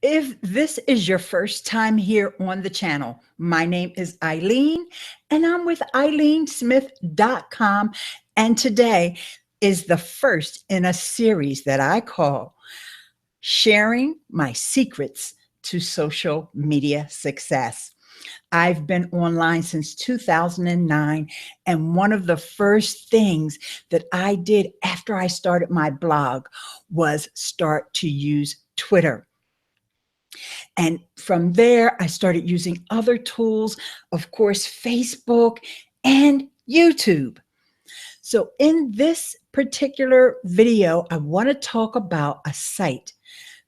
If this is your first time here on the channel, my name is Ileane and I'm with IleaneSmith.com. And today is the first in a series that I call Sharing My Secrets to Social Media Success. I've been online since 2009. And one of the first things that I did after I started my blog was start to use Twitter. And from there, I started using other tools, of course, Facebook and YouTube. So in this particular video, I want to talk about a site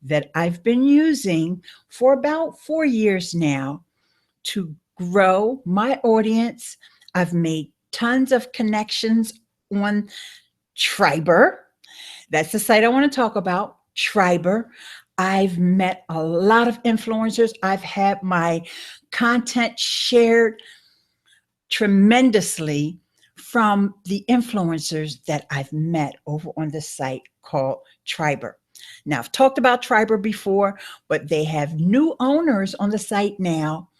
that I've been using for about 4 years now to grow my audience. I've made tons of connections on Triberr. That's the site I want to talk about, Triberr. I've met a lot of influencers. I've had my content shared tremendously from the influencers that I've met over on the site called Triberr. Now, I've talked about Triberr before, but they have new owners on the site now,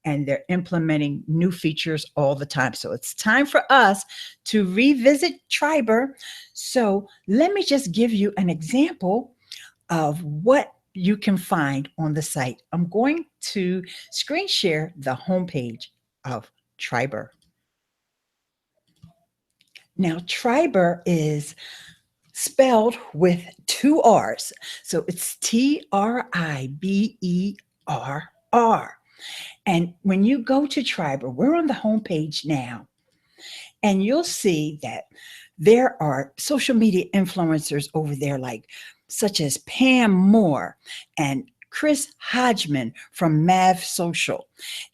and they're implementing new features all the time. So it's time for us to revisit Triberr. So let me just give you an example of what you can find on the site. I'm going to screen share the homepage of Triberr. Now, Triberr is spelled with two R's. So it's Triberr. And when you go to Triberr, we're on the homepage now, and you'll see that there are social media influencers over there, like such as Pam Moore and Chris Hodgman from Mav Social.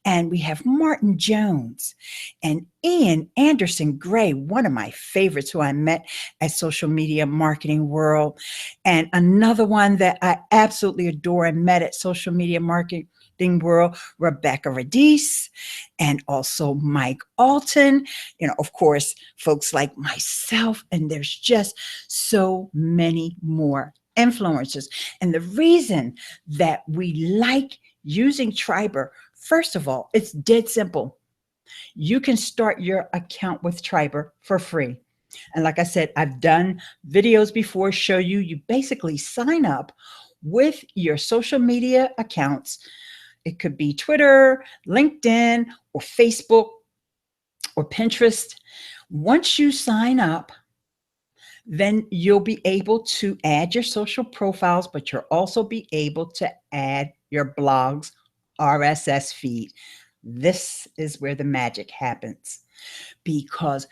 And we have Martin Jones and Ian Anderson Gray, one of my favorites who I met at Social Media Marketing World. And another one that I absolutely adore and met at Social Media Marketing World, Rebecca Radice, and also Mike Alton. Of course, folks like myself, and there's just so many more influencers. And the reason that we like using Triberr, first of all, it's dead simple. You can start your account with Triberr for free. And like I said, I've done videos before show you, you basically sign up with your social media accounts. It could be Twitter, LinkedIn, or Facebook, or Pinterest. Once you sign up, then you'll be able to add your social profiles, but you'll also be able to add your blog's RSS feed. This is where the magic happens, because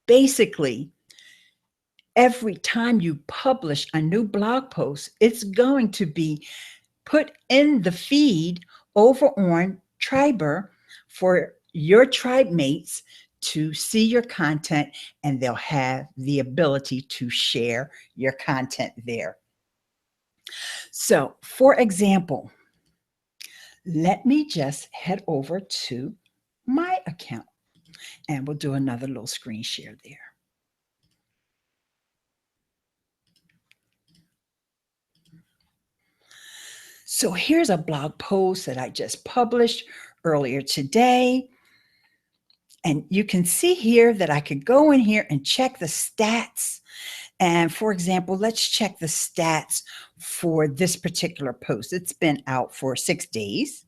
basically, every time you publish a new blog post, it's going to be put in the feed over on Triberr for your tribe mates to see your content, and they'll have the ability to share your content there. So, for example, let me just head over to my account, and we'll do another little screen share there. So here's a blog post that I just published earlier today. And you can see here that I could go in here and check the stats. And for example, let's check the stats for this particular post. It's been out for 6 days.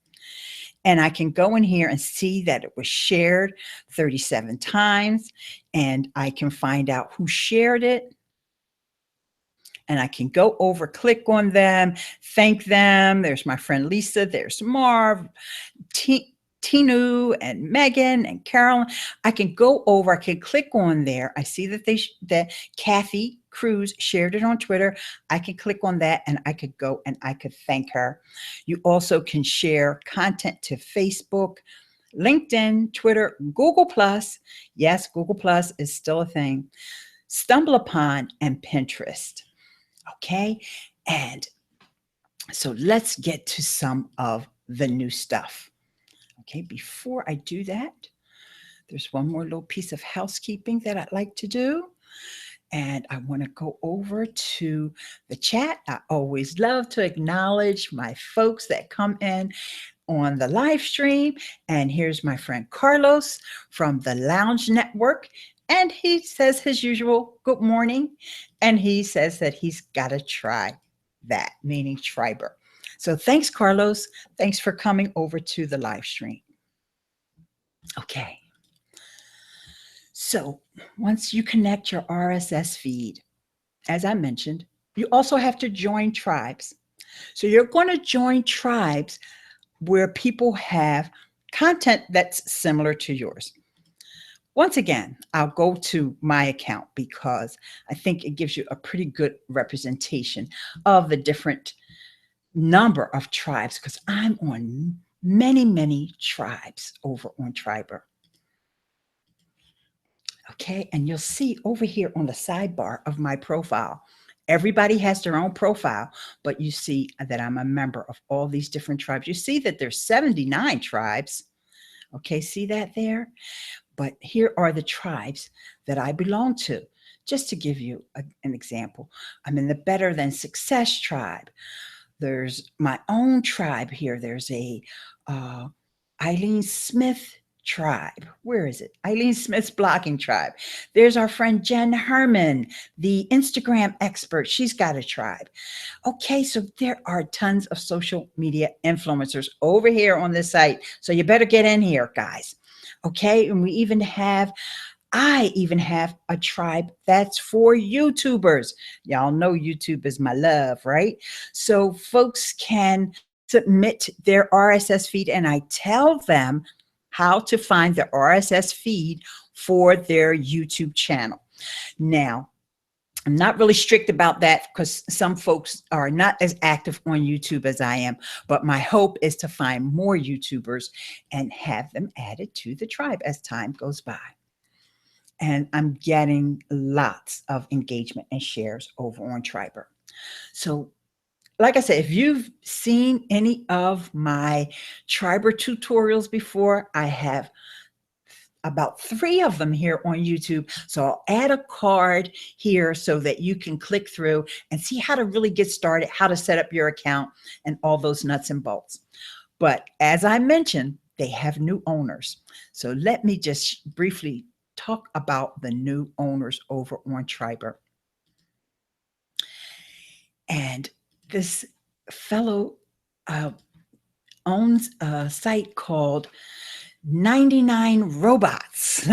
And I can go in here and see that it was shared 37 times. And I can find out who shared it. And I can go over, click on them, thank them. There's my friend Lisa. There's Marv, Tinu, and Megan, and Carolyn. I can go over. I can click on there. I see that that Kathy Cruz shared it on Twitter. I can click on that, and I could go and I could thank her. You also can share content to Facebook, LinkedIn, Twitter, Google+. Yes, Google+ is still a thing. StumbleUpon, and Pinterest. Okay, and so let's get to some of the new stuff. Okay, before I do that, there's one more little piece of housekeeping that I'd like to do. And I want to go over to the chat. I always love to acknowledge my folks that come in on the live stream. And here's my friend Carlos from the Lounge Network. And he says his usual good morning. And he says that he's got to try that, meaning Triberr. So thanks, Carlos. Thanks for coming over to the live stream. Okay. So once you connect your RSS feed, as I mentioned, you also have to join tribes. So you're going to join tribes where people have content that's similar to yours. Once again, I'll go to my account because I think it gives you a pretty good representation of the different number of tribes, because I'm on many, many tribes over on Triberr. Okay, and you'll see over here on the sidebar of my profile, everybody has their own profile, but you see that I'm a member of all these different tribes. You see that there's 79 tribes. Okay, see that there? But here are the tribes that I belong to. Just to give you an example, I'm in the Better Than Success tribe. There's my own tribe here. There's a Ileane Smith tribe. Where is it? Ileane Smith's blogging tribe. There's our friend Jen Herman, the Instagram expert. She's got a tribe. Okay, so there are tons of social media influencers over here on this site. So you better get in here, guys. Okay, and I even have a tribe that's for YouTubers. Y'all know YouTube is my love, right? So folks can submit their RSS feed, and I tell them how to find the RSS feed for their YouTube channel. Now, I'm not really strict about that because some folks are not as active on YouTube as I am, but my hope is to find more YouTubers and have them added to the tribe as time goes by. And I'm getting lots of engagement and shares over on Triberr. So like I said, if you've seen any of my Triberr tutorials before, I have about 3 of them here on YouTube. So I'll add a card here so that you can click through and see how to really get started, how to set up your account, and all those nuts and bolts. But as I mentioned, they have new owners. So let me just briefly talk about the new owners over on Triberr. And this fellow owns a site called 99 Robots.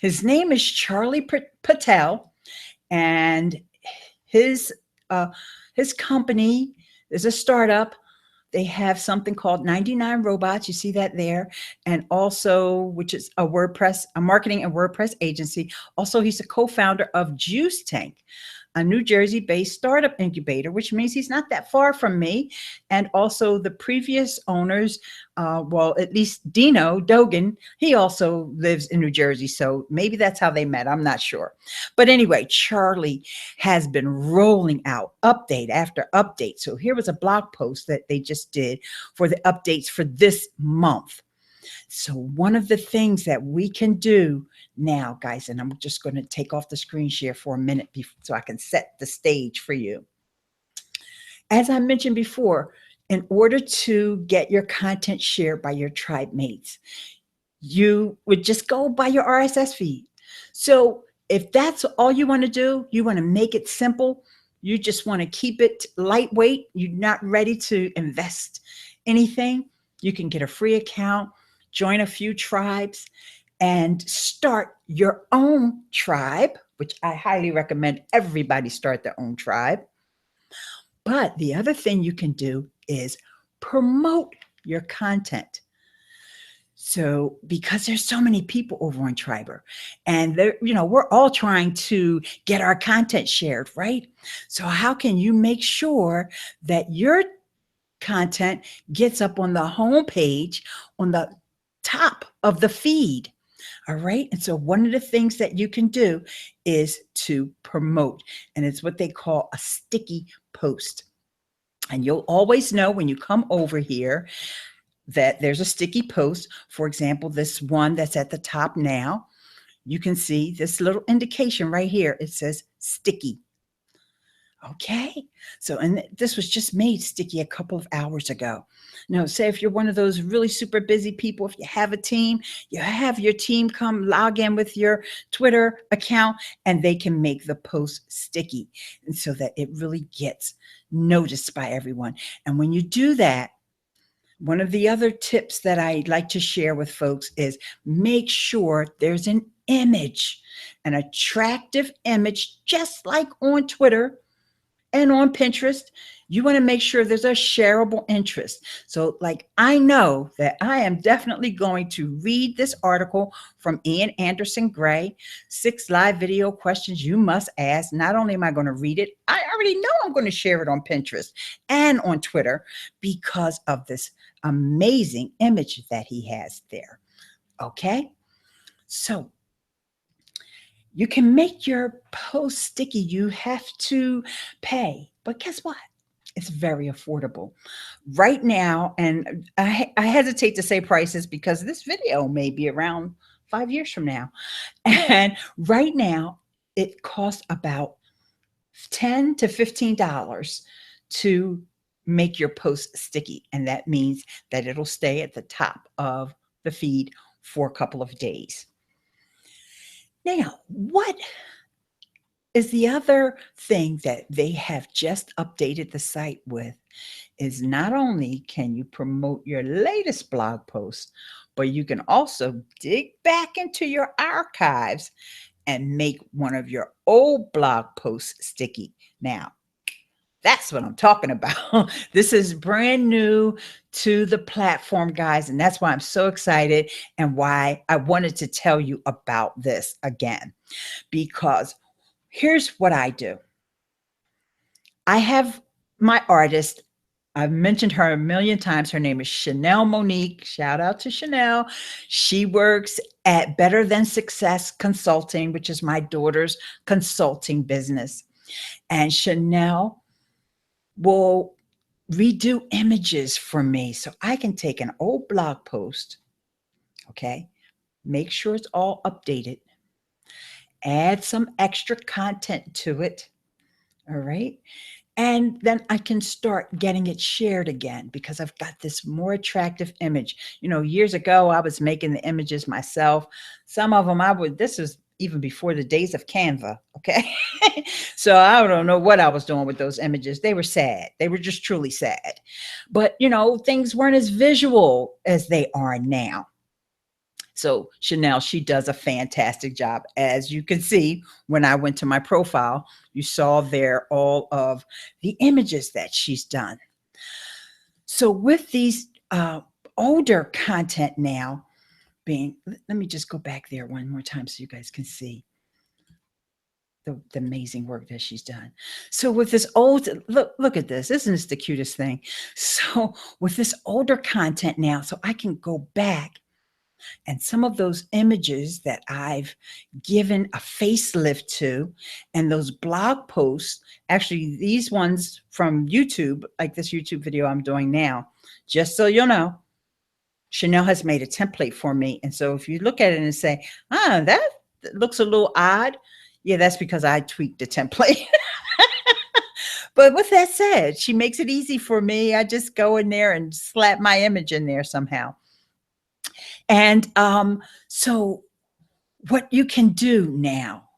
His name is Charlie Patel, and his company is a startup. They have something called 99 Robots. You see that there. And also, which is a marketing and WordPress agency. Also, he's a co-founder of Juice Tank, a New Jersey-based startup incubator, which means he's not that far from me. And also the previous owners, well, at least Dino Dogan, he also lives in New Jersey. So maybe that's how they met. I'm not sure. But anyway, Charlie has been rolling out update after update. So here was a blog post that they just did for the updates for this month. So one of the things that we can do now, guys, and I'm just going to take off the screen share for a minute so I can set the stage for you. As I mentioned before, in order to get your content shared by your tribe mates, you would just go by your RSS feed. So if that's all you want to do, you want to make it simple, you just want to keep it lightweight, you're not ready to invest anything, you can get a free account, join a few tribes, and start your own tribe, which I highly recommend everybody start their own tribe. But the other thing you can do is promote your content. So because there's so many people over on Triberr, and we're all trying to get our content shared, right? So how can you make sure that your content gets up on the homepage on the top of the feed? All right. And so one of the things that you can do is to promote, and it's what they call a sticky post. And you'll always know when you come over here that there's a sticky post. For example, this one that's at the top now, you can see this little indication right here. It says sticky. Okay. So, and this was just made sticky a couple of hours ago. Now, say if you're one of those really super busy people, if you have a team, you have your team come log in with your Twitter account and they can make the post sticky. And so that it really gets noticed by everyone. And when you do that, one of the other tips that I like to share with folks is make sure there's an image, an attractive image, just like on Twitter and on Pinterest. You want to make sure there's a shareable interest. So, like, I know that I am definitely going to read this article from Ian Anderson Gray, 6 live video questions you must ask. Not only am I going to read it, I already know I'm going to share it on Pinterest and on Twitter because of this amazing image that he has there. Okay. So, you can make your post sticky. You have to pay, but guess what? It's very affordable right now. And I hesitate to say prices because this video may be around 5 years from now. And right now, it costs about $10 to $15 to make your post sticky. And that means that it'll stay at the top of the feed for a couple of days. Now, what is the other thing that they have just updated the site with is not only can you promote your latest blog post, but you can also dig back into your archives and make one of your old blog posts sticky. Now, that's what I'm talking about. This is brand new to the platform, guys, and that's why I'm so excited and why I wanted to tell you about this again, because here's what I do. I have my artist. I've mentioned her a million times. Her name is Chanel Monique. Shout out to Chanel. She works at Better Than Success Consulting, which is my daughter's consulting business. And Chanel will redo images for me so I can take an old blog post, okay, make sure it's all updated, add some extra content to it, all right? And then I can start getting it shared again because I've got this more attractive image. You know, years ago, I was making the images myself. Some of them this was even before the days of Canva, okay? So I don't know what I was doing with those images. They were sad. They were just truly sad. But, you know, things weren't as visual as they are now. So Chanel, she does a fantastic job. As you can see, when I went to my profile, you saw there all of the images that she's done. So with these older content now being, let me just go back there one more time so you guys can see the amazing work that she's done. So with this look at this. Isn't this the cutest thing? So with this older content now, so I can go back and some of those images that I've given a facelift to, and those blog posts, actually these ones from YouTube, like this YouTube video I'm doing now, just so you'll know, Chanel has made a template for me. And so if you look at it and say, that looks a little odd, yeah, that's because I tweaked the template. But with that said, she makes it easy for me. I just go in there and slap my image in there somehow. And so what you can do now,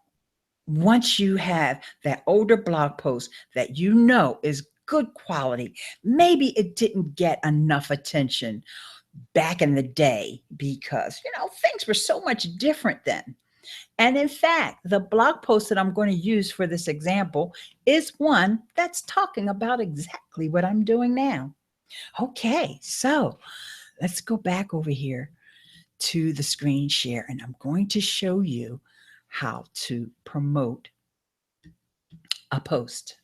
once you have that older blog post that you know is good quality, maybe it didn't get enough attention back in the day because, you know, things were so much different then. And in fact, the blog post that I'm going to use for this example is one that's talking about exactly what I'm doing now. Okay, so let's go back over here to the screen share, and I'm going to show you how to promote a post.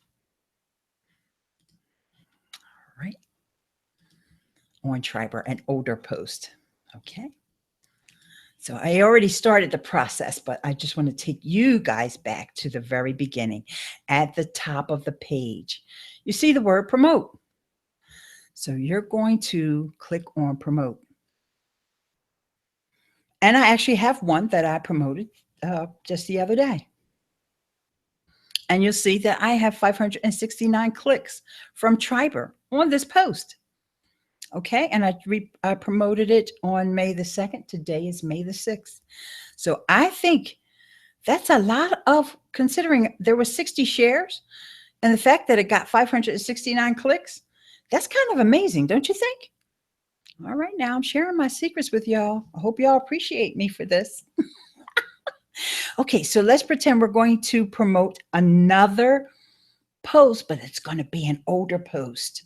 All right. On Triberr, an older post. Okay. So I already started the process, but I just want to take you guys back to the very beginning. At the top of the page, you see the word promote. So you're going to click on promote. And I actually have one that I promoted just the other day. And you'll see that I have 569 clicks from Triberr on this post. Okay. And I promoted it on May the 2nd. Today is May the 6th. So I think that's a lot of, considering there were 60 shares and the fact that it got 569 clicks. That's kind of amazing, don't you think? All right, now I'm sharing my secrets with y'all. I hope y'all appreciate me for this. Okay, so let's pretend we're going to promote another post, but it's going to be an older post.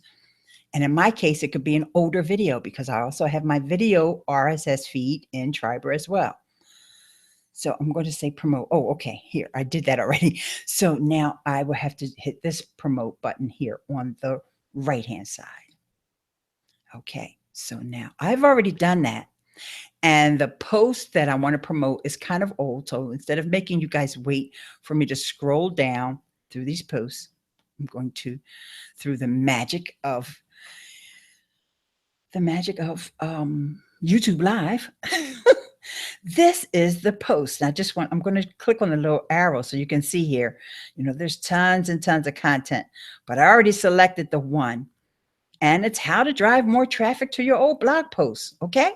And in my case, it could be an older video because I also have my video RSS feed in Triberr as well. So I'm going to say promote. Oh, okay. Here, I did that already. So now I will have to hit this promote button here on the right-hand side. Okay. So now I've already done that. And the post that I want to promote is kind of old. So instead of making you guys wait for me to scroll down through these posts, I'm going to, through the magic of YouTube Live. This is the post. I'm going to click on the little arrow so you can see here, there's tons and tons of content, but I already selected the one, and it's how to drive more traffic to your old blog posts. Okay.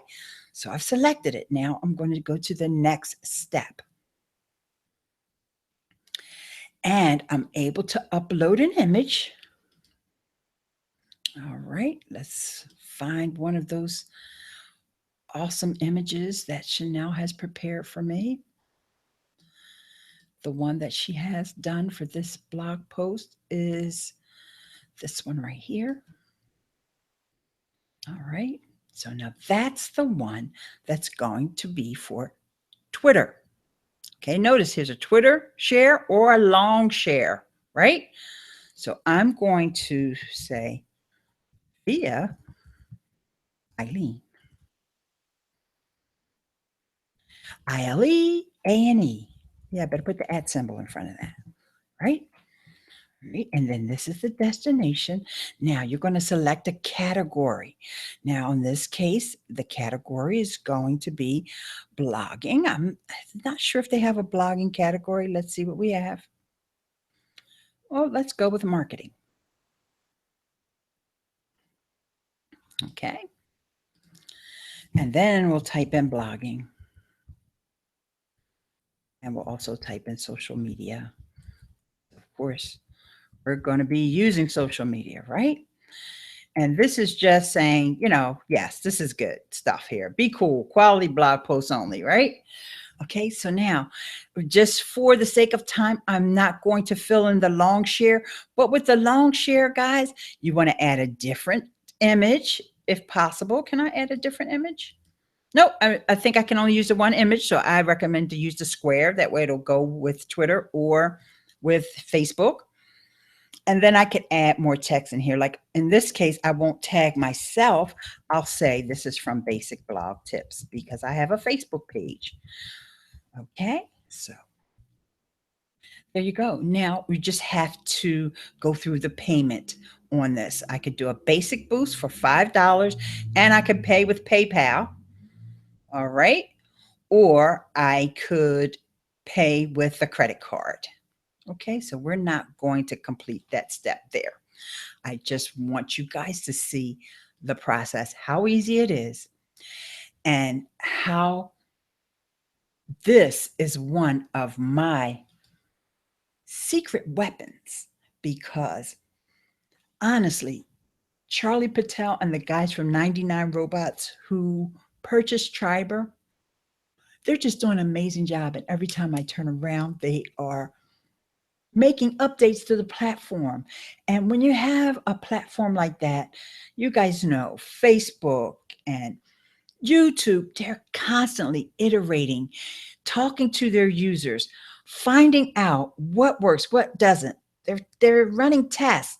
So I've selected it. Now I'm going to go to the next step. And I'm able to upload an image. All right, let's find one of those awesome images that Chanel has prepared for me. The one that she has done for this blog post is this one right here. All right, so now that's the one that's going to be for Twitter. Okay, notice here's a Twitter share or a long share, right? So I'm going to say via Ileane. Ileane. Yeah, I better put the @ symbol in front of that, right? And then this is the destination. Now you're going to select a category. Now in this case, the category is going to be blogging. I'm not sure if they have a blogging category. Let's see what we have. Oh, let's go with marketing. Okay. And then we'll type in blogging. And we'll also type in social media. Of course, we're going to be using social media, right? And this is just saying, yes, this is good stuff here. Be cool, quality blog posts only, right? Okay, so now, just for the sake of time, I'm not going to fill in the long share. But with the long share, guys, you want to add a different image if possible. Can I add a different image? No, I think I can only use the one image. So I recommend to use the square. That way it'll go with Twitter or with Facebook. And then I could add more text in here. Like in this case, I won't tag myself. I'll say this is from Basic Blog Tips because I have a Facebook page. Okay, so there you go. Now we just have to go through the payment on this. I could do a basic boost for $5 and I could pay with PayPal. All right. Or I could pay with a credit card. Okay, so we're not going to complete that step there. I just want you guys to see the process, how easy it is, and how this is one of my secret weapons. Because honestly, Charlie Patel and the guys from 99 Robots who purchased Triberr, they're just doing an amazing job. And every time I turn around, they are making updates to the platform. And when you have a platform like that, you guys know Facebook and YouTube, they're constantly iterating, talking to their users, finding out what works, what doesn't. They're running tests.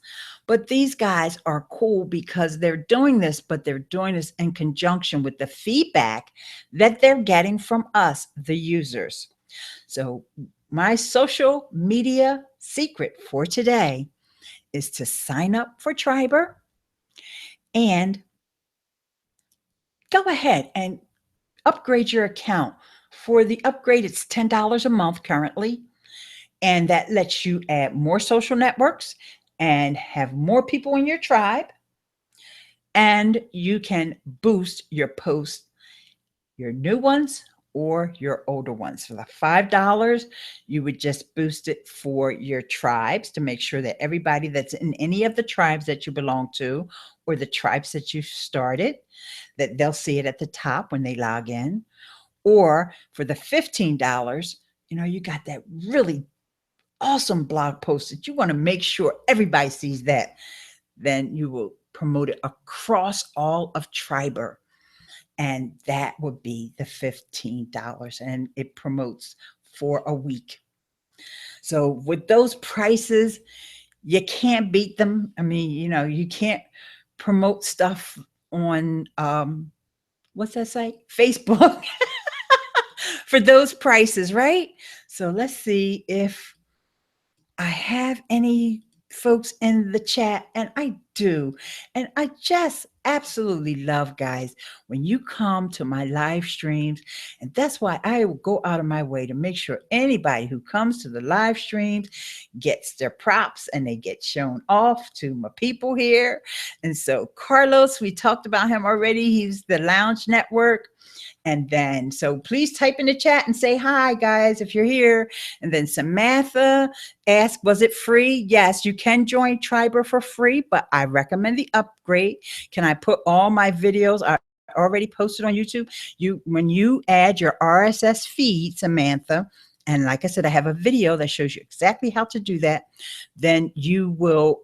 But these guys are cool because they're doing this, but they're doing this in conjunction with the feedback that they're getting from us, the users. So my social media secret for today is to sign up for Triberr and go ahead and upgrade your account. For the upgrade, it's $10 a month currently. And that lets you add more social networks and have more people in your tribe. And you can boost your posts, your new ones or your older ones. For the $5, you would just boost it for your tribes to make sure that everybody that's in any of the tribes that you belong to or the tribes that you started, that they'll see it at the top when they log in. Or for the $15, you got that really awesome blog post that you want to make sure everybody sees that. Then you will promote it across all of Triberr. And that would be the $15. And it promotes for a week. So with those prices, you can't beat them. I mean, you can't promote stuff on what's that site? Facebook for those prices, right? So let's see if I have any folks in the chat, and I do. And I just absolutely love, guys, when you come to my live streams. And that's why I will go out of my way to make sure anybody who comes to the live streams gets their props and they get shown off to my people here. And so Carlos, we talked about him already. He's the Lounge Network. And then, so please type in the chat and say hi, guys, if you're here. And then Samantha asked, was it free? Yes, you can join Triberr for free, but I recommend the upgrade. Can I put all my videos I already posted on YouTube? When you add your RSS feed, Samantha, and like I said, I have a video that shows you exactly how to do that, then you will,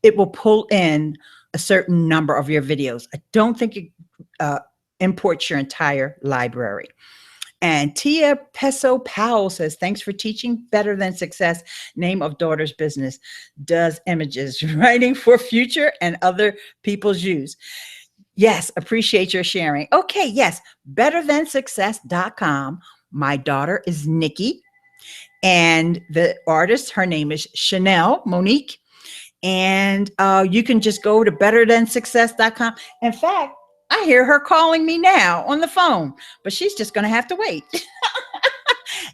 it will pull in a certain number of your videos. I don't think it, import your entire library. And Tia Peso Powell says, thanks for teaching. Better Than Success, name of daughter's business, does images, writing for future and other people's use. Yes, appreciate your sharing. Okay, yes, betterthansuccess.com. My daughter is Nikki, and the artist, her name is Chanel Monique. And you can just go to betterthansuccess.com. In fact, I hear her calling me now on the phone, but she's just going to have to wait.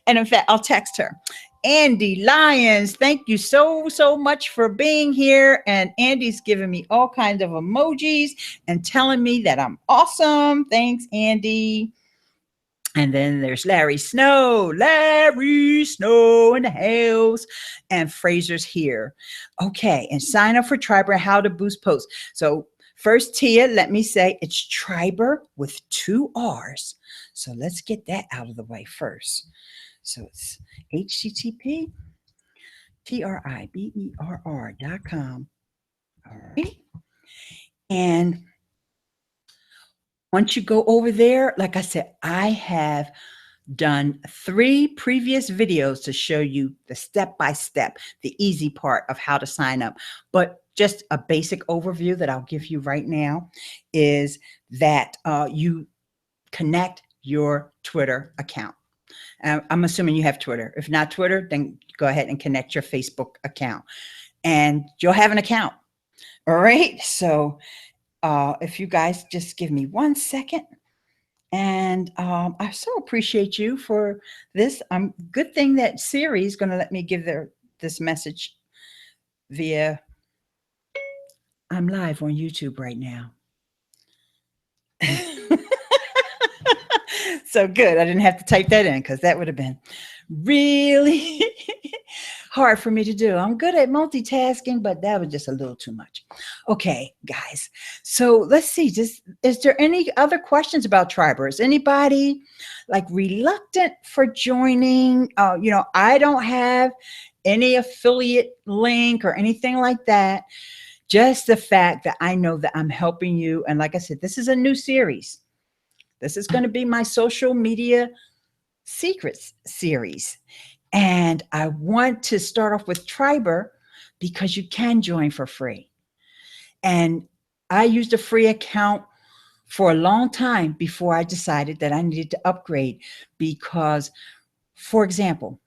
And in fact, I'll text her. Andy Lyons, thank you so much for being here. And Andy's giving me all kinds of emojis and telling me that I'm awesome. Thanks, Andy. And then there's Larry Snow in the house, and Fraser's here. Okay, and sign up for Triberr, how to boost posts. So first, Tia, let me say it's Triberr with 2 R's. So let's get that out of the way first. So it's HTTP TRIBERR.com. All right. And once you go over there, like I said, I have done 3 previous videos to show you the step-by-step, the easy part of how to sign up. But just a basic overview that I'll give you right now is that you connect your Twitter account. I'm assuming you have Twitter. If not Twitter, then go ahead and connect your Facebook account and you'll have an account. All right. So if you guys just give me 1 second. And I so appreciate you for this. Good thing that Siri is going to let me give this message via, I'm live on YouTube right now. So good. I didn't have to type that in because that would have been really hard for me to do. I'm good at multitasking, but that was just a little too much. Okay, guys. So let's see. Is there any other questions about Triberr? Is anybody like reluctant for joining? I don't have any affiliate link or anything like that. Just the fact that I know that I'm helping you. And like I said, this is a new series. This is going to be my social media secrets series. And I want to start off with Triberr because you can join for free. And I used a free account for a long time before I decided that I needed to upgrade because, for example,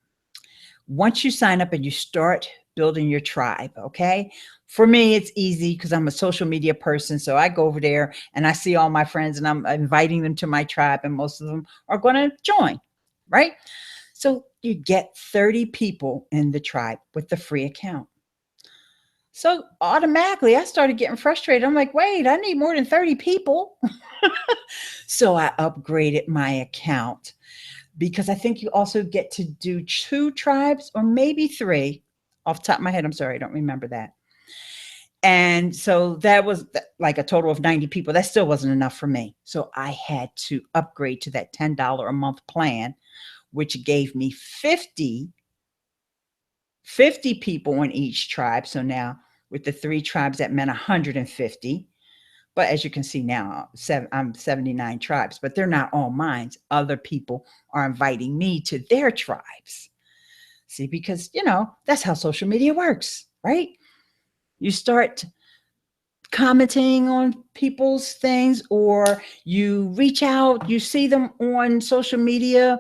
once you sign up and you start building your tribe, okay? For me, it's easy because I'm a social media person. So I go over there and I see all my friends and I'm inviting them to my tribe and most of them are going to join, right? So you get 30 people in the tribe with the free account. So automatically I started getting frustrated. I'm like, wait, I need more than 30 people. So I upgraded my account because I think you also get to do 2 tribes or maybe 3. Off the top of my head, I'm sorry, I don't remember that. And so that was like a total of 90 people. That still wasn't enough for me. So I had to upgrade to that $10 a month plan, which gave me 50 people in each tribe. So now with the 3 tribes, that meant 150. But as you can see now, I'm 79 tribes, but they're not all mine. Other people are inviting me to their tribes. See, because, that's how social media works, right? You start commenting on people's things, or you reach out, you see them on social media,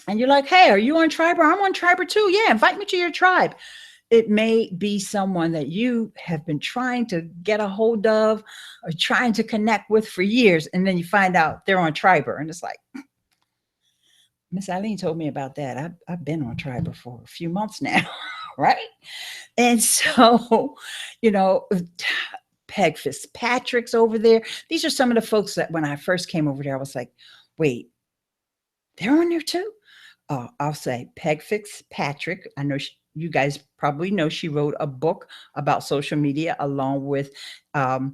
and you're like, hey, are you on Triberr? I'm on Triberr too. Yeah, invite me to your tribe. It may be someone that you have been trying to get a hold of or trying to connect with for years, and then you find out they're on Triberr, and it's like, Miss Ileane told me about that. I've been on Triberr for a few months now, right? And so, you know, Peg Fitzpatrick's over there. These are some of the folks that when I first came over there, I was like, wait, they're on there too? I'll say Peg Fitzpatrick. I know you guys probably know she wrote a book about social media along with Guy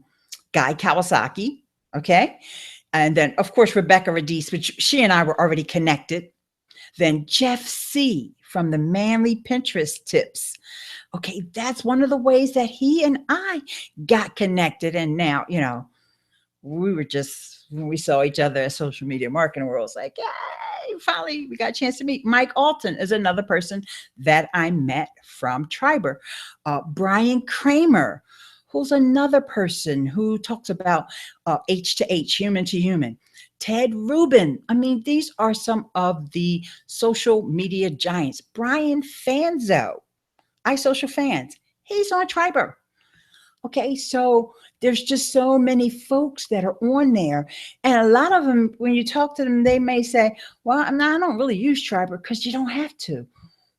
Kawasaki. Okay. And then, of course, Rebecca Radice, which she and I were already connected. Then Jeff C. from the Manly Pinterest Tips. Okay, that's one of the ways that he and I got connected. And now, we were just, when we saw each other at social media marketing world, it's like, yay, finally we got a chance to meet. Mike Alton is another person that I met from Triberr. Brian Kramer, who's another person who talks about H to H, human to human. Ted Rubin. I mean, these are some of the social media giants. Brian Fanzo, iSocial Fans. He's on Triberr. Okay, so there's just so many folks that are on there. And a lot of them, when you talk to them, they may say, well, I don't really use Triberr, because you don't have to.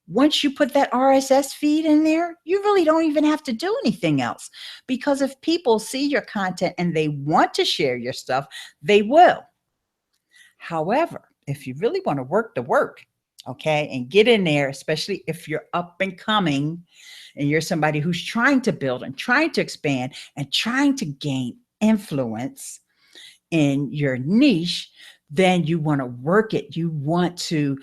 Once you put that RSS feed in there, you really don't even have to do anything else. Because if people see your content and they want to share your stuff, they will. However, if you really want to work the work, okay, and get in there, especially if you're up and coming and you're somebody who's trying to build and trying to expand and trying to gain influence in your niche, then you want to work it. You want to,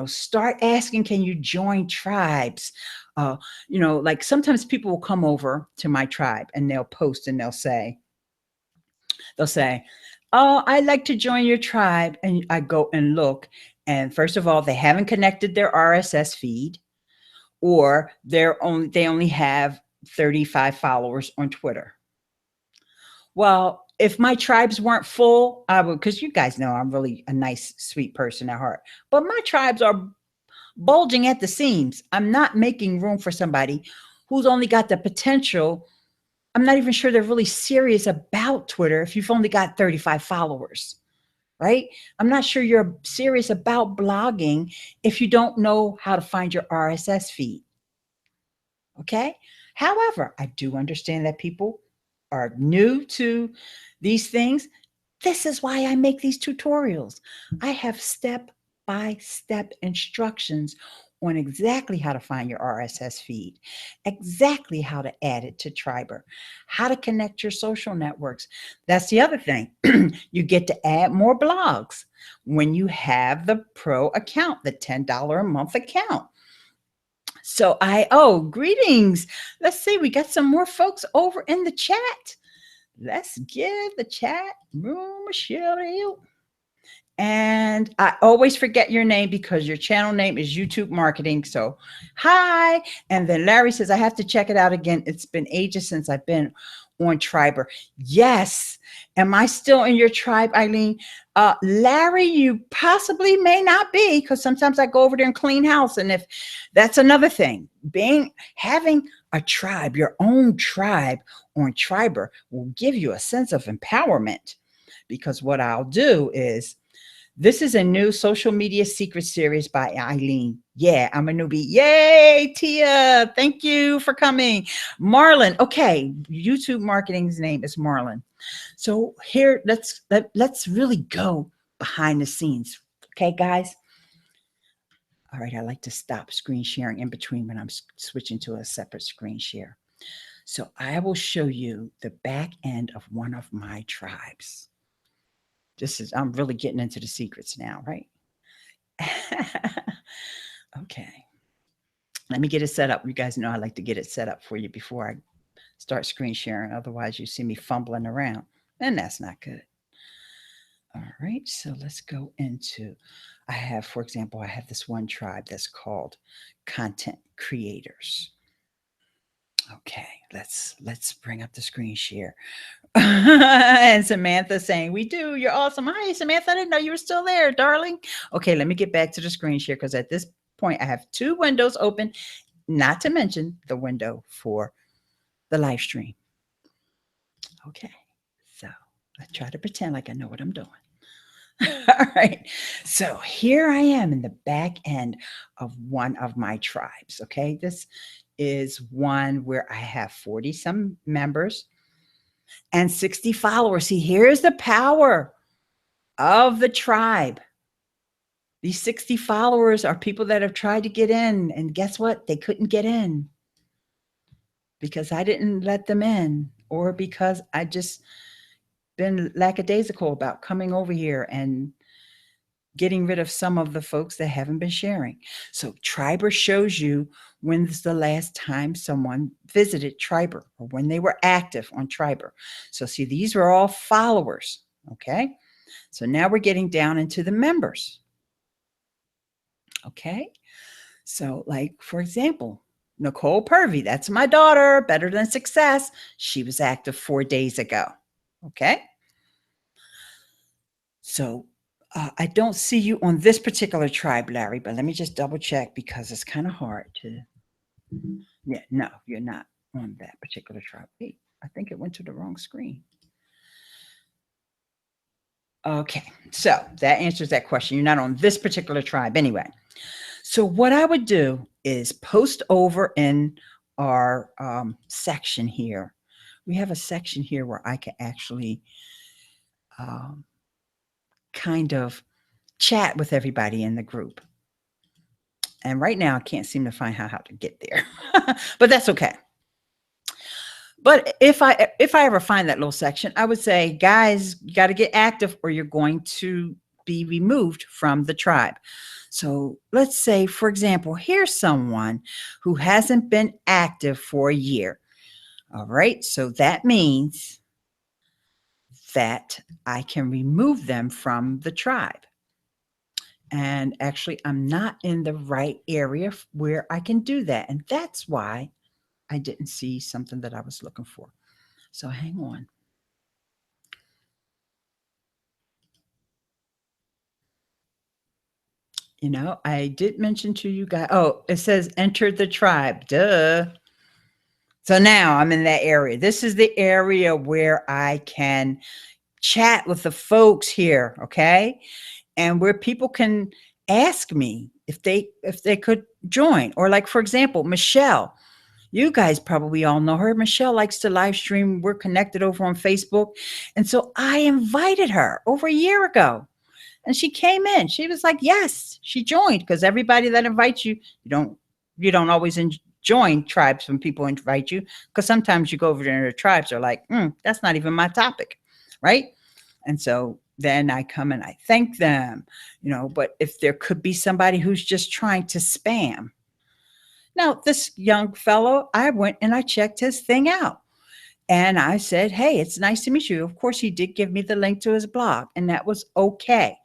start asking, can you join tribes? Like sometimes people will come over to my tribe and they'll post and they'll say, oh, I'd like to join your tribe. And I go and look. And first of all, they haven't connected their RSS feed, or they only have 35 followers on Twitter. Well, if my tribes weren't full, I would, because you guys know I'm really a nice, sweet person at heart. But my tribes are bulging at the seams. I'm not making room for somebody who's only got the potential. I'm not even sure they're really serious about Twitter if you've only got 35 followers, right? I'm not sure you're serious about blogging if you don't know how to find your RSS feed. Okay. However, I do understand that people are new to these things. This is why I make these tutorials. I have step-by-step instructions on exactly how to find your RSS feed, exactly how to add it to Triberr, how to connect your social networks. That's the other thing. You get to add more blogs when you have the pro account, the $10 a month account. So greetings. Let's see, we got some more folks over in the chat. Let's give the chat room a shout out. And I always forget your name because your channel name is YouTube Marketing. So hi. And then Larry says, I have to check it out again. It's been ages since I've been on Triberr. Yes. Am I still in your tribe, Ileane? Larry, you possibly may not be, because sometimes I go over there and clean house. And if that's another thing, having a tribe, your own tribe on Triberr will give you a sense of empowerment, because what I'll do is This is a new social media secret series by Ileane. Yeah, I'm a newbie. Yay, Tia. Thank you for coming. Marlon. Okay, YouTube marketing's name is Marlon. So here, let's really go behind the scenes. Okay, guys. All right, I like to stop screen sharing in between when I'm switching to a separate screen share. So I will show you the back end of one of my tribes. I'm really getting into the secrets now, right? Okay. Let me get it set up. You guys know I like to get it set up for you before I start screen sharing. Otherwise, you see me fumbling around, and that's not good. All right. So let's go into, for example, I have this one tribe that's called content creators. Okay, let's bring up the screen share. And Samantha saying, "We do. You're awesome." Hi, Samantha. I didn't know you were still there, darling. Okay, let me get back to the screen share because at this point I have two windows open, not to mention the window for the live stream. Okay, so I try to pretend like I know what I'm doing. All right. So here I am in the back end of one of my tribes. Okay. This is one where I have 40 some members and 60 followers. See, here's the power of the tribe. These 60 followers are people that have tried to get in. And guess what? They couldn't get in because I didn't let them in, or because I just been lackadaisical about coming over here and getting rid of some of the folks that haven't been sharing. So Triberr shows you when's the last time someone visited Triberr or when they were active on Triberr. So see, these are all followers. Okay. So now we're getting down into the members. Okay. So like, for example, Nicole Purvey, that's my daughter, Better Than Success. She was active 4 days ago. Okay. So I don't see you on this particular tribe, Larry, but let me just double check because it's kind of hard to. Yeah, no, you're not on that particular tribe. Wait, I think it went to the wrong screen. Okay, so that answers that question. You're not on this particular tribe anyway. So what I would do is post over in our section here. We have a section here where I can actually kind of chat with everybody in the group. And right now I can't seem to find how to get there, but that's okay. But if I ever find that little section, I would say, guys, you got to get active or you're going to be removed from the tribe. So let's say, for example, here's someone who hasn't been active for a year. All right. So that means that I can remove them from the tribe. And actually, I'm not in the right area where I can do that. And that's why I didn't see something that I was looking for. So hang on. You know, I did mention to you guys, oh, it says enter the tribe. Duh. So now I'm in that area. This is the area where I can chat with the folks here, okay? And where people can ask me if they could join. Or like, for example, Michelle. You guys probably all know her. Michelle likes to live stream. We're connected over on Facebook. And so I invited her over a year ago. And she came in. She was like, yes, she joined, because everybody that invites you, you don't always join tribes when people invite you, because sometimes you go over there and the tribes are like, that's not even my topic, right? And so then I come and I thank them, but if there could be somebody who's just trying to spam. Now, this young fellow, I went and I checked his thing out. And I said, hey, it's nice to meet you. Of course, he did give me the link to his blog, and that was okay.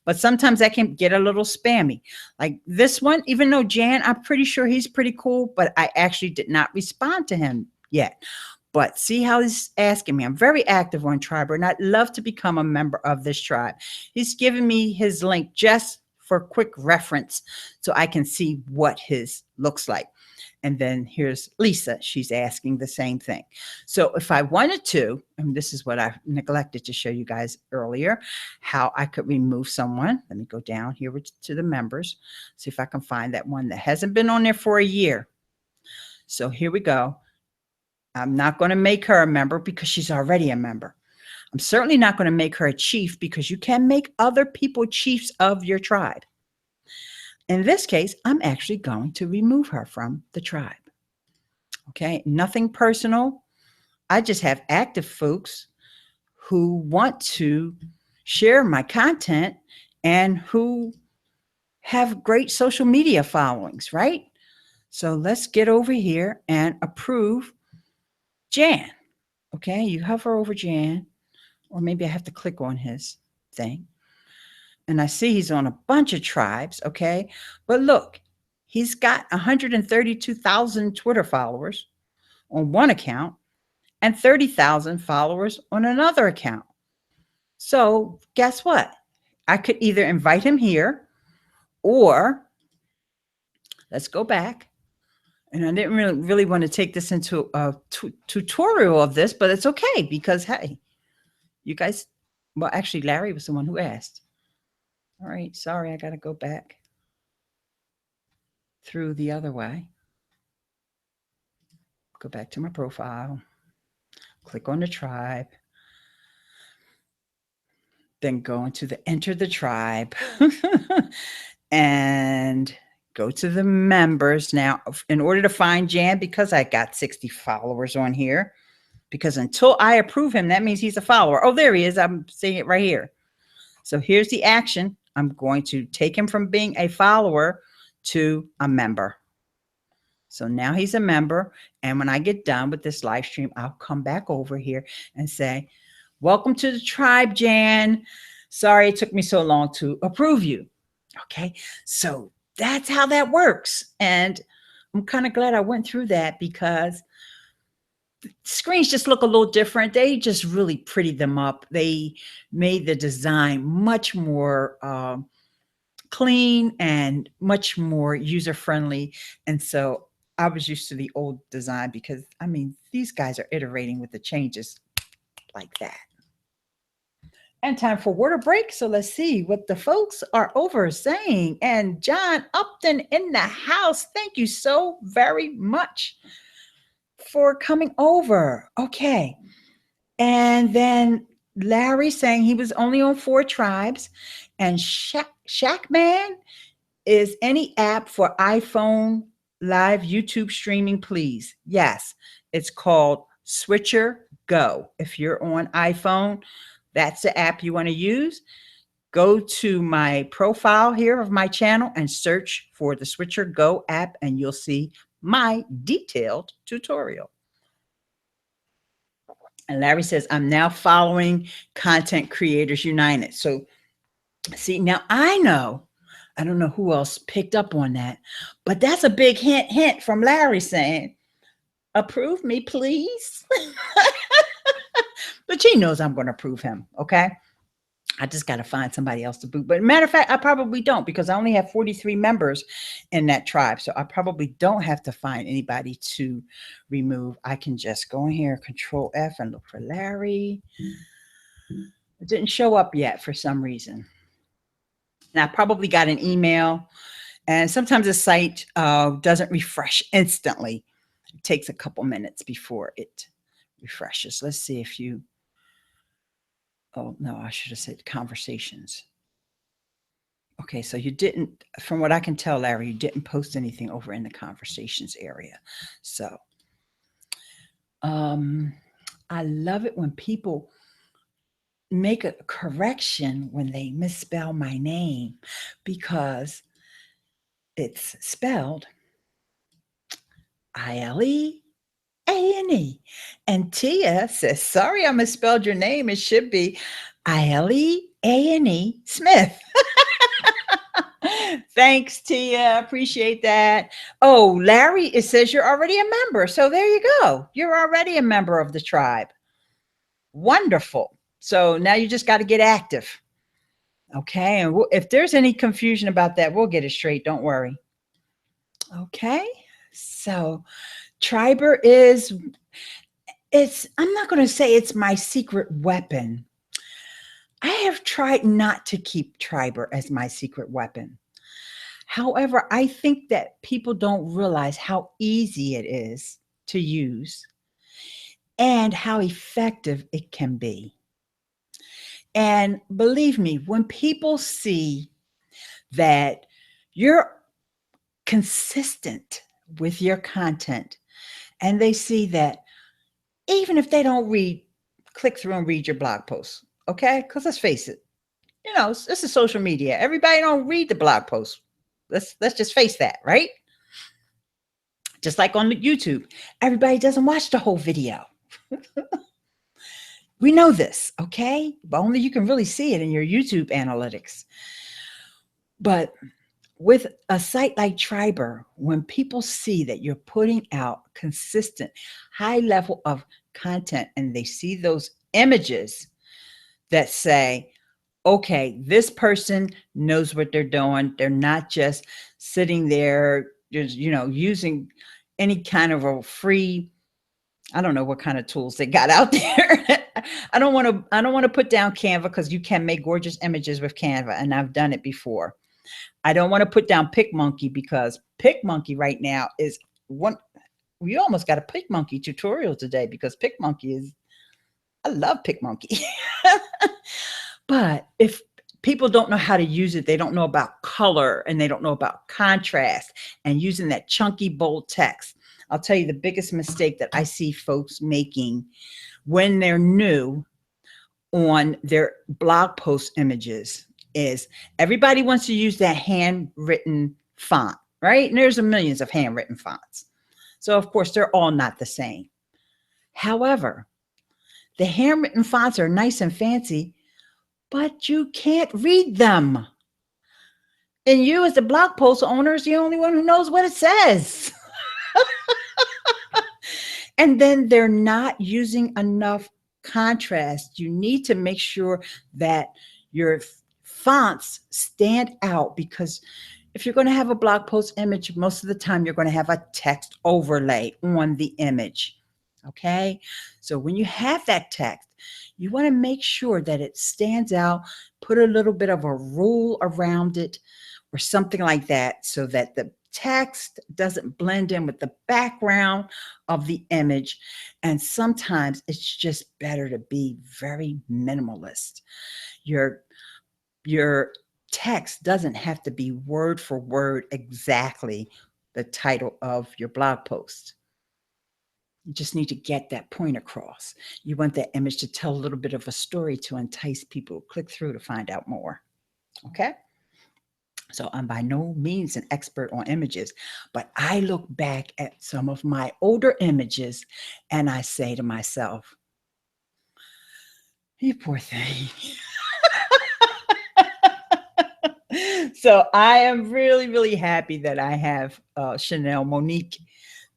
But sometimes that can get a little spammy. Like this one, even though Jan, I'm pretty sure he's pretty cool, but I actually did not respond to him yet. But see how he's asking me. I'm very active on Triberr, and I'd love to become a member of this tribe. He's given me his link just for quick reference so I can see what his looks like. And then here's Lisa. She's asking the same thing. So if I wanted to, and this is what I neglected to show you guys earlier, how I could remove someone. Let me go down here to the members, see if I can find that one that hasn't been on there for a year. So here we go. I'm not going to make her a member because she's already a member. I'm certainly not going to make her a chief because you can make other people chiefs of your tribe. In this case, I'm actually going to remove her from the tribe. Okay, nothing personal. I just have active folks who want to share my content and who have great social media followings, right? So let's get over here and approve Jan. Okay, you hover over Jan, or maybe I have to click on his thing. And I see he's on a bunch of tribes, okay? But look, he's got 132,000 Twitter followers on one account and 30,000 followers on another account. So guess what? I could either invite him here, or let's go back. And I didn't really want to take this into a tutorial of this, but it's okay because, hey, you guys, well, actually, Larry was the one who asked. All right, sorry, I got to go back through the other way. Go back to my profile, click on the tribe, then go into the enter the tribe and go to the members. Now, in order to find Jan, because I got 60 followers on here, because until I approve him, that means he's a follower. Oh, there he is. I'm seeing it right here. So here's the action. I'm going to take him from being a follower to a member. So now he's a member. And when I get done with this live stream, I'll come back over here and say, welcome to the tribe, Jan. Sorry it took me so long to approve you. Okay, so that's how that works. And I'm kind of glad I went through that because the screens just look a little different. They just really prettied them up. They made the design much more clean and much more user-friendly. And so I was used to the old design because, I mean, these guys are iterating with the changes like that. And time for water break. So let's see what the folks are over saying. And John Upton in the house. Thank you so very much for coming over. Okay. And then Larry saying he was only on 4 tribes. And Shackman is any app for iPhone live YouTube streaming, please. Yes, it's called Switcher Go. If you're on iPhone, that's the app you want to use. Go to my profile here of my channel and search for the Switcher Go app, and you'll see my detailed tutorial. And Larry says, I'm now following Content Creators United. So see, now I know, I don't know who else picked up on that, but that's a big hint from Larry saying, approve me, please. But he knows I'm going to approve him, okay? I just got to find somebody else to boot. But matter of fact, I probably don't because I only have 43 members in that tribe. So I probably don't have to find anybody to remove. I can just go in here, Control F, and look for Larry. It didn't show up yet for some reason. And I probably got an email. And sometimes the site doesn't refresh instantly. It takes a couple minutes before it refreshes. Let's see if you... Oh, no, I should have said conversations. Okay, so you didn't, from what I can tell, Larry, you didn't post anything over in the conversations area. So I love it when people make a correction when they misspell my name because it's spelled Ileane. And Tia says, sorry, I misspelled your name. It should be Ileane Smith. Thanks, Tia. Appreciate that. Oh, Larry, it says you're already a member. So there you go. You're already a member of the tribe. Wonderful. So now you just got to get active. Okay. And if there's any confusion about that, we'll get it straight. Don't worry. Okay. So Triber is, I'm not going to say it's my secret weapon. I have tried not to keep Triber as my secret weapon. However, I think that people don't realize how easy it is to use and how effective it can be. And believe me, when people see that you're consistent with your content and they see that even if they don't click through and read your blog posts, okay? Because let's face it, this is social media. Everybody don't read the blog posts. Let's just face that, right? Just like on the YouTube, everybody doesn't watch the whole video. We know this, okay? But only you can really see it in your YouTube analytics. But with a site like Triberr, when people see that you're putting out consistent, high level of content and they see those images that say, okay, this person knows what they're doing. They're not just sitting there, just, using any kind of a free, I don't know what kind of tools they got out there. I don't want to put down Canva because you can make gorgeous images with Canva, and I've done it before. I don't want to put down PicMonkey because PicMonkey right now is one. We almost got a PicMonkey tutorial today because PicMonkey is, I love PicMonkey. But if people don't know how to use it, they don't know about color and they don't know about contrast and using that chunky, bold text. I'll tell you the biggest mistake that I see folks making when they're new on their blog post images is everybody wants to use that handwritten font, right? And there's millions of handwritten fonts. So of course, they're all not the same. However, the handwritten fonts are nice and fancy, but you can't read them. And you as the blog post owner is the only one who knows what it says. And then they're not using enough contrast. You need to make sure that your fonts stand out, because if you're going to have a blog post image, most of the time you're going to have a text overlay on the image. Okay. So when you have that text, you want to make sure that it stands out, put a little bit of a rule around it or something like that so that the text doesn't blend in with the background of the image. And sometimes it's just better to be very minimalist. Your text doesn't have to be word for word exactly the title of your blog post. You just need to get that point across. You want that image to tell a little bit of a story to entice people to click through to find out more. Okay? So I'm by no means an expert on images, but I look back at some of my older images and I say to myself, you poor thing. So I am really, really happy that I have Chanel Monique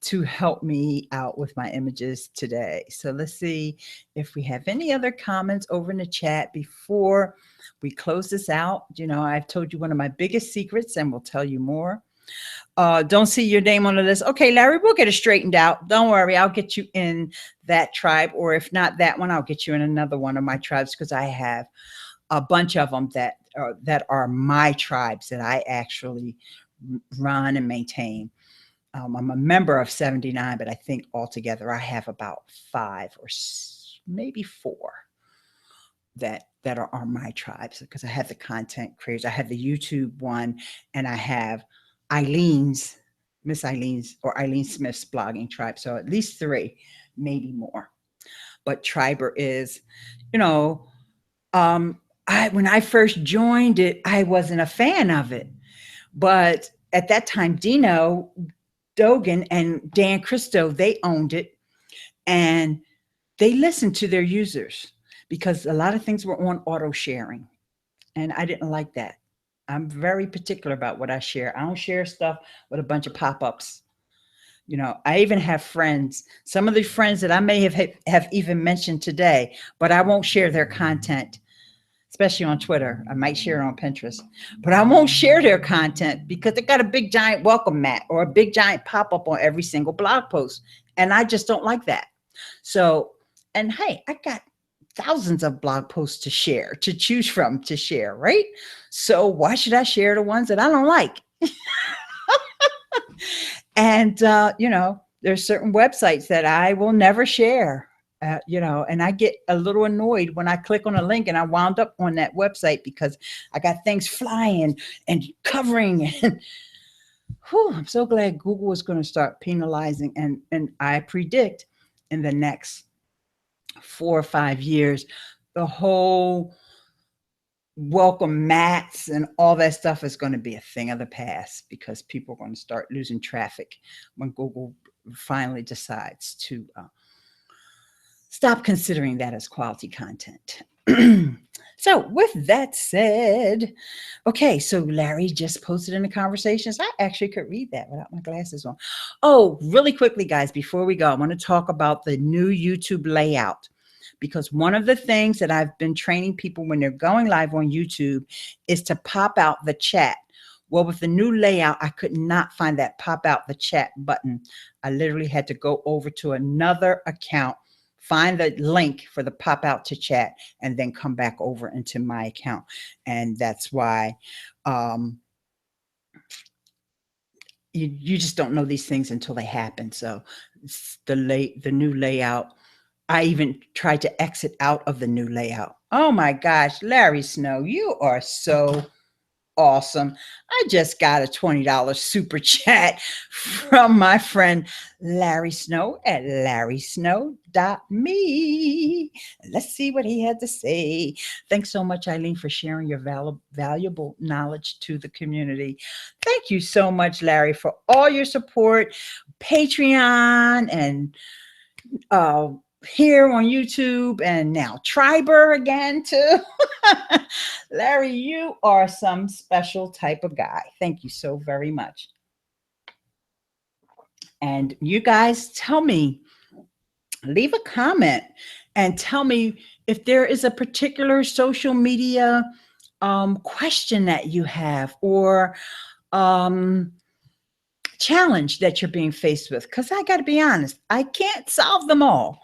to help me out with my images today. So let's see if we have any other comments over in the chat before we close this out. I've told you one of my biggest secrets and we'll tell you more. Don't see your name on the list. Okay, Larry, we'll get it straightened out. Don't worry. I'll get you in that tribe, or if not that one, I'll get you in another one of my tribes, because I have a bunch of them that are my tribes that I actually run and maintain. I'm a member of 79, but I think altogether I have about 5 or maybe 4 that are my tribes, because I have the content creators. I have the YouTube one, and I have Miss Ileane's or Ileane Smith's blogging tribe. So at least 3, maybe more. But Triberr is, when I first joined it, I wasn't a fan of it. But at that time, Dino Dogan and Dan Christo, they owned it, and they listened to their users, because a lot of things were on auto sharing, and I didn't like that. I'm very particular about what I share. I don't share stuff with a bunch of pop-ups. I even have friends, some of the friends that I may have even mentioned today, but I won't share their content. It's especially on Twitter. I might share it on Pinterest, but I won't share their content because they got a big giant welcome mat or a big giant pop up on every single blog post. And I just don't like that. So, and hey, I got thousands of blog posts to share, to choose from to share, right? So why should I share the ones that I don't like? And, there's certain websites that I will never share. And I get a little annoyed when I click on a link and I wound up on that website because I got things flying and covering. And I'm so glad Google is going to start penalizing. And I predict in the next 4 or 5 years, the whole welcome mats and all that stuff is going to be a thing of the past because people are going to start losing traffic when Google finally decides to stop considering that as quality content. So with that said, okay, so Larry just posted in the conversations. I actually could read that without my glasses on. Oh, really quickly, guys, before we go, I want to talk about the new YouTube layout. Because one of the things that I've been training people when they're going live on YouTube is to pop out the chat. Well, with the new layout, I could not find that pop out the chat button. I literally had to go over to another account, find the link for the pop out to chat, and then come back over into my account. And that's why you just don't know these things until they happen. So the new layout, I even tried to exit out of the new layout. Oh my gosh, Larry Snow, you are so awesome. I just got a $20 super chat from my friend Larry Snow at larrysnow.me. Let's see what he had to say. Thanks so much, Ileane, for sharing your valuable knowledge to the community. Thank you so much, Larry, for all your support, Patreon, and here on YouTube, and now Triberr again too. Larry, you are some special type of guy. Thank you so very much. And you guys, tell me, leave a comment and tell me if there is a particular social media question that you have, or challenge that you're being faced with. Because I got to be honest, I can't solve them all.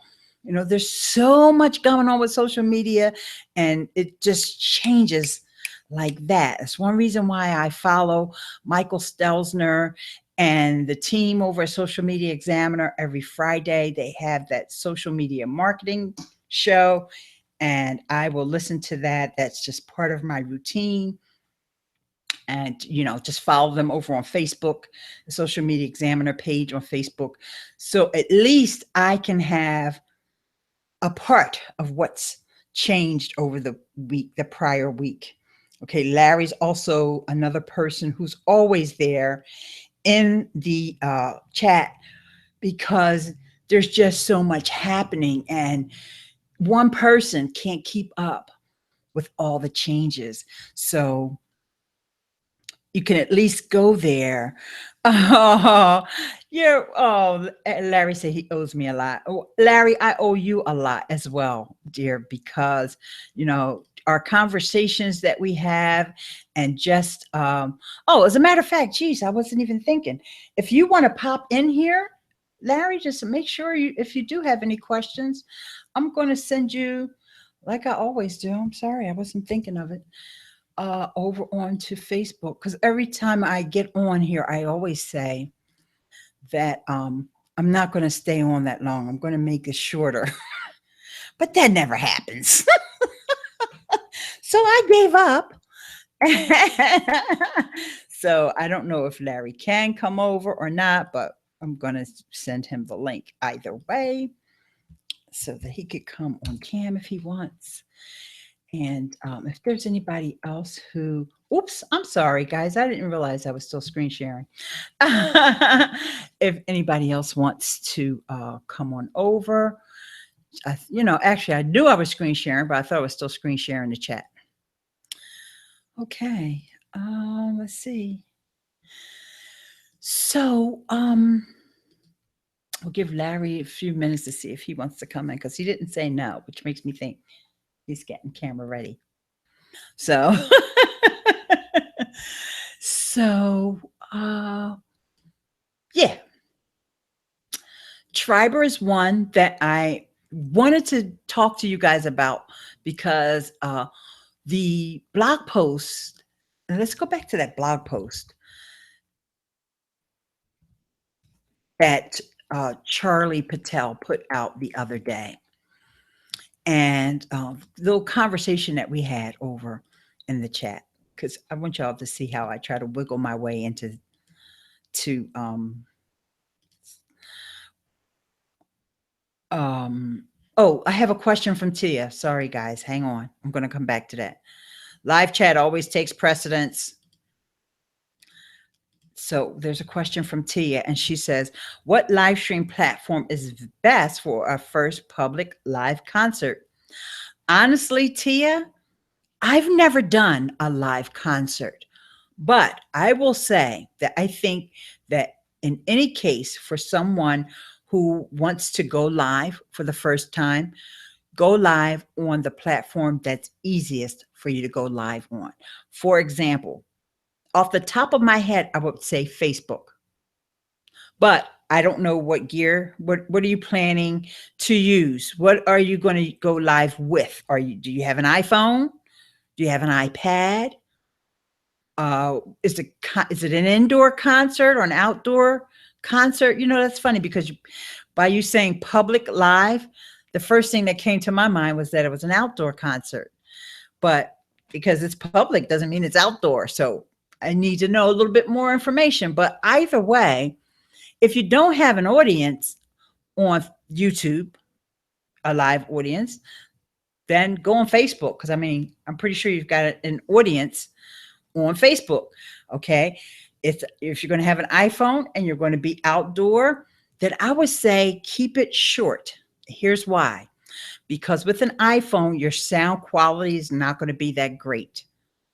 There's so much going on with social media, and it just changes like that. It's one reason why I follow Michael Stelzner and the team over at Social Media Examiner. Every Friday, they have that social media marketing show, and I will listen to that. That's just part of my routine. And, just follow them over on Facebook, the Social Media Examiner page on Facebook. So at least I can have a part of what's changed over the prior week. Okay, Larry's also another person who's always there in the chat because there's just so much happening, and one person can't keep up with all the changes. So you can at least go there. Oh, Larry said he owes me a lot. Oh, Larry, I owe you a lot as well, dear, because, our conversations that we have, and just, as a matter of fact, geez, I wasn't even thinking. If you want to pop in here, Larry, just make sure if you do have any questions, I'm going to send you, like I always do. I'm sorry, I wasn't thinking of it. Over onto Facebook, because every time I get on here, I always say that I'm not going to stay on that long. I'm going to make it shorter, but that never happens. So I gave up. So I don't know if Larry can come over or not, but I'm going to send him the link either way so that he could come on cam if he wants. And if there's anybody else who, oops, I'm sorry, guys. I didn't realize I was still screen sharing. If anybody else wants to come on over, actually, I knew I was screen sharing, but I thought I was still screen sharing the chat. Okay, let's see. So we'll give Larry a few minutes to see if he wants to come in, because he didn't say no, which makes me think he's getting camera ready. So, so yeah, Triber is one that I wanted to talk to you guys about because the blog post, and let's go back to that blog post that Charlie Patel put out the other day, and little conversation that we had over in the chat. Because I want y'all to see how I try to wiggle my way into to oh, I have a question from Tia. Sorry guys, hang on. I'm going to come back to that. Live chat always takes precedence. So there's a question from Tia, and she says, what live stream platform is best for our first public live concert? Honestly, Tia, I've never done a live concert, but I will say that I think that in any case, for someone who wants to go live for the first time, go live on the platform that's easiest for you to go live on. For example, off the top of my head, I would say Facebook. But I don't know what gear, what are you planning to use? What are you going to go live with? Do you have an iPhone? Do you have an iPad? Is it an indoor concert or an outdoor concert? You know, that's funny because by you saying public live, the first thing that came to my mind was that it was an outdoor concert. But because it's public doesn't mean it's outdoor. So I need to know a little bit more information. But either way, if you don't have an audience on YouTube, a live audience, then go on Facebook. Because I mean, I'm pretty sure you've got an audience on Facebook. Okay. If you're going to have an iPhone and you're going to be outdoor, then I would say keep it short. Here's why. Because with an iPhone, your sound quality is not going to be that great,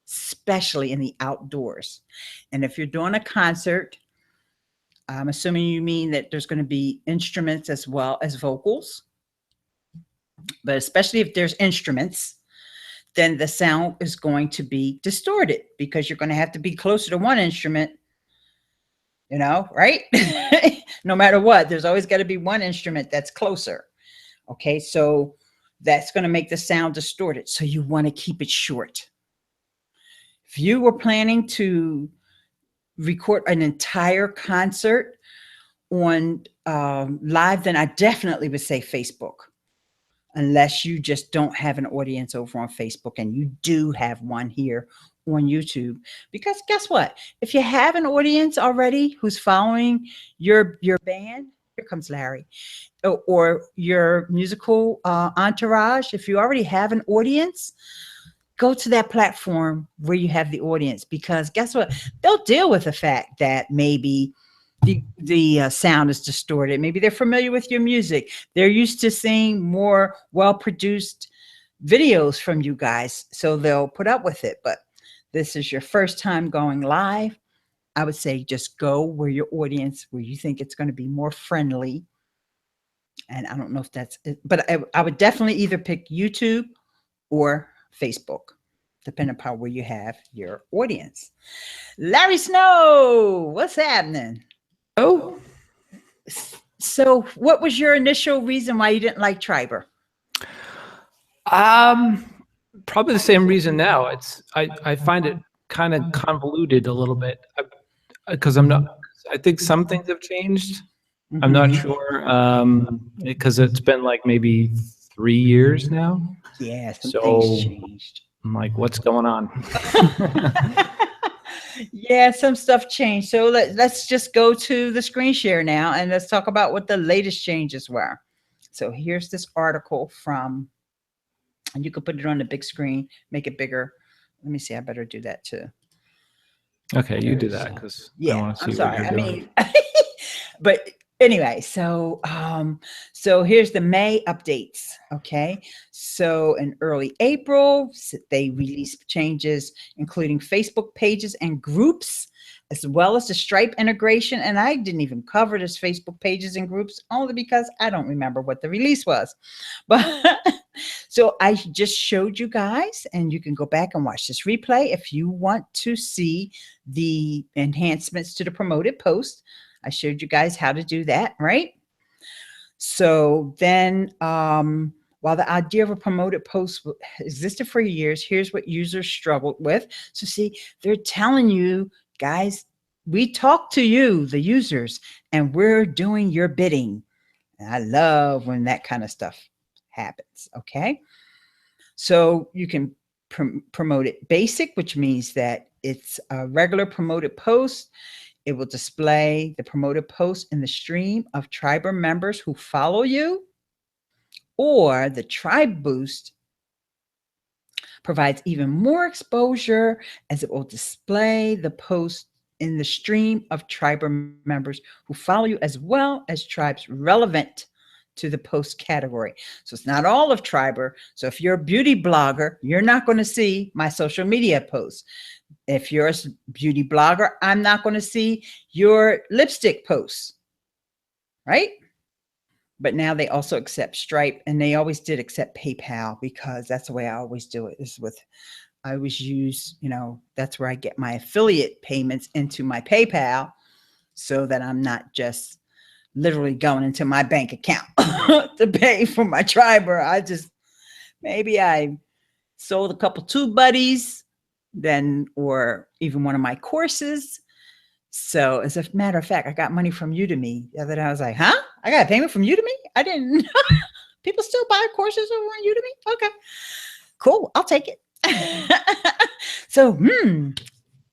especially in the outdoors. And if you're doing a concert, I'm assuming you mean that there's going to be instruments as well as vocals. But especially if there's instruments, then the sound is going to be distorted because you're going to have to be closer to one instrument, you know, right? No matter what, there's always got to be one instrument that's closer. Okay, so that's going to make the sound distorted. So you want to keep it short. If you were planning to record an entire concert on live, then I definitely would say Facebook. Unless you just don't have an audience over on Facebook and you do have one here on YouTube. Because guess what? If you have an audience already who's following your band, here comes Larry, or your musical entourage, if you already have an audience, go to that platform where you have the audience. Because guess what? They'll deal with the fact that maybe the sound is distorted. Maybe they're familiar with your music. They're used to seeing more well-produced videos from you guys, so they'll put up with it. But this is your first time going live. I would say just go where your audience, where you think it's going to be more friendly. And I don't know if that's it, but I would definitely either pick YouTube or Facebook, depending upon where you have your audience. Larry Snow, what's happening? Oh, so what was your initial reason why you didn't like Triberr? probably the same reason now. I find it kind of convoluted a little bit because I think some things have changed. I'm not sure because it's been like maybe 3 years now. Yeah, some things changed. I'm like, what's going on? Yeah, some stuff changed. So let's just go to the screen share now and let's talk about what the latest changes were. So here's this article from, and you can put it on the big screen, make it bigger. Let me see. I better do that too. Okay, you do that because I want to see what you're doing. But anyway, so here's the May updates. Okay, so in early April, they released changes, including Facebook pages and groups, as well as the Stripe integration. And I didn't even cover this Facebook pages and groups only because I don't remember what the release was. But So I just showed you guys, and you can go back and watch this replay if you want to see the enhancements to the promoted post. I showed you guys how to do that, right? So then, while the idea of a promoted post existed for years, here's what users struggled with. So, see, they're telling you, guys, we talk to you, the users, and we're doing your bidding. And I love when that kind of stuff happens. Okay. So, you can promote it basic, which means that it's a regular promoted post. It will display the promoted post in the stream of Triberr members who follow you, or the Tribe Boost provides even more exposure as it will display the post in the stream of Triberr members who follow you, as well as tribes relevant to the post category. So it's not all of Triberr. So if you're a beauty blogger, you're not going to see my social media posts. If you're a beauty blogger, I'm not going to see your lipstick posts, right? But now they also accept Stripe, and they always did accept PayPal, because that's the way I always do it, is with, I always use, that's where I get my affiliate payments into my PayPal, so that I'm not just literally going into my bank account to pay for my Triberr. Maybe I sold a couple Tube Buddies, then, or even one of my courses. So as a matter of fact, I got money from Udemy the other day. I was like, huh? I got a payment from Udemy? I didn't. People still buy courses over on Udemy? Okay, cool. I'll take it. So,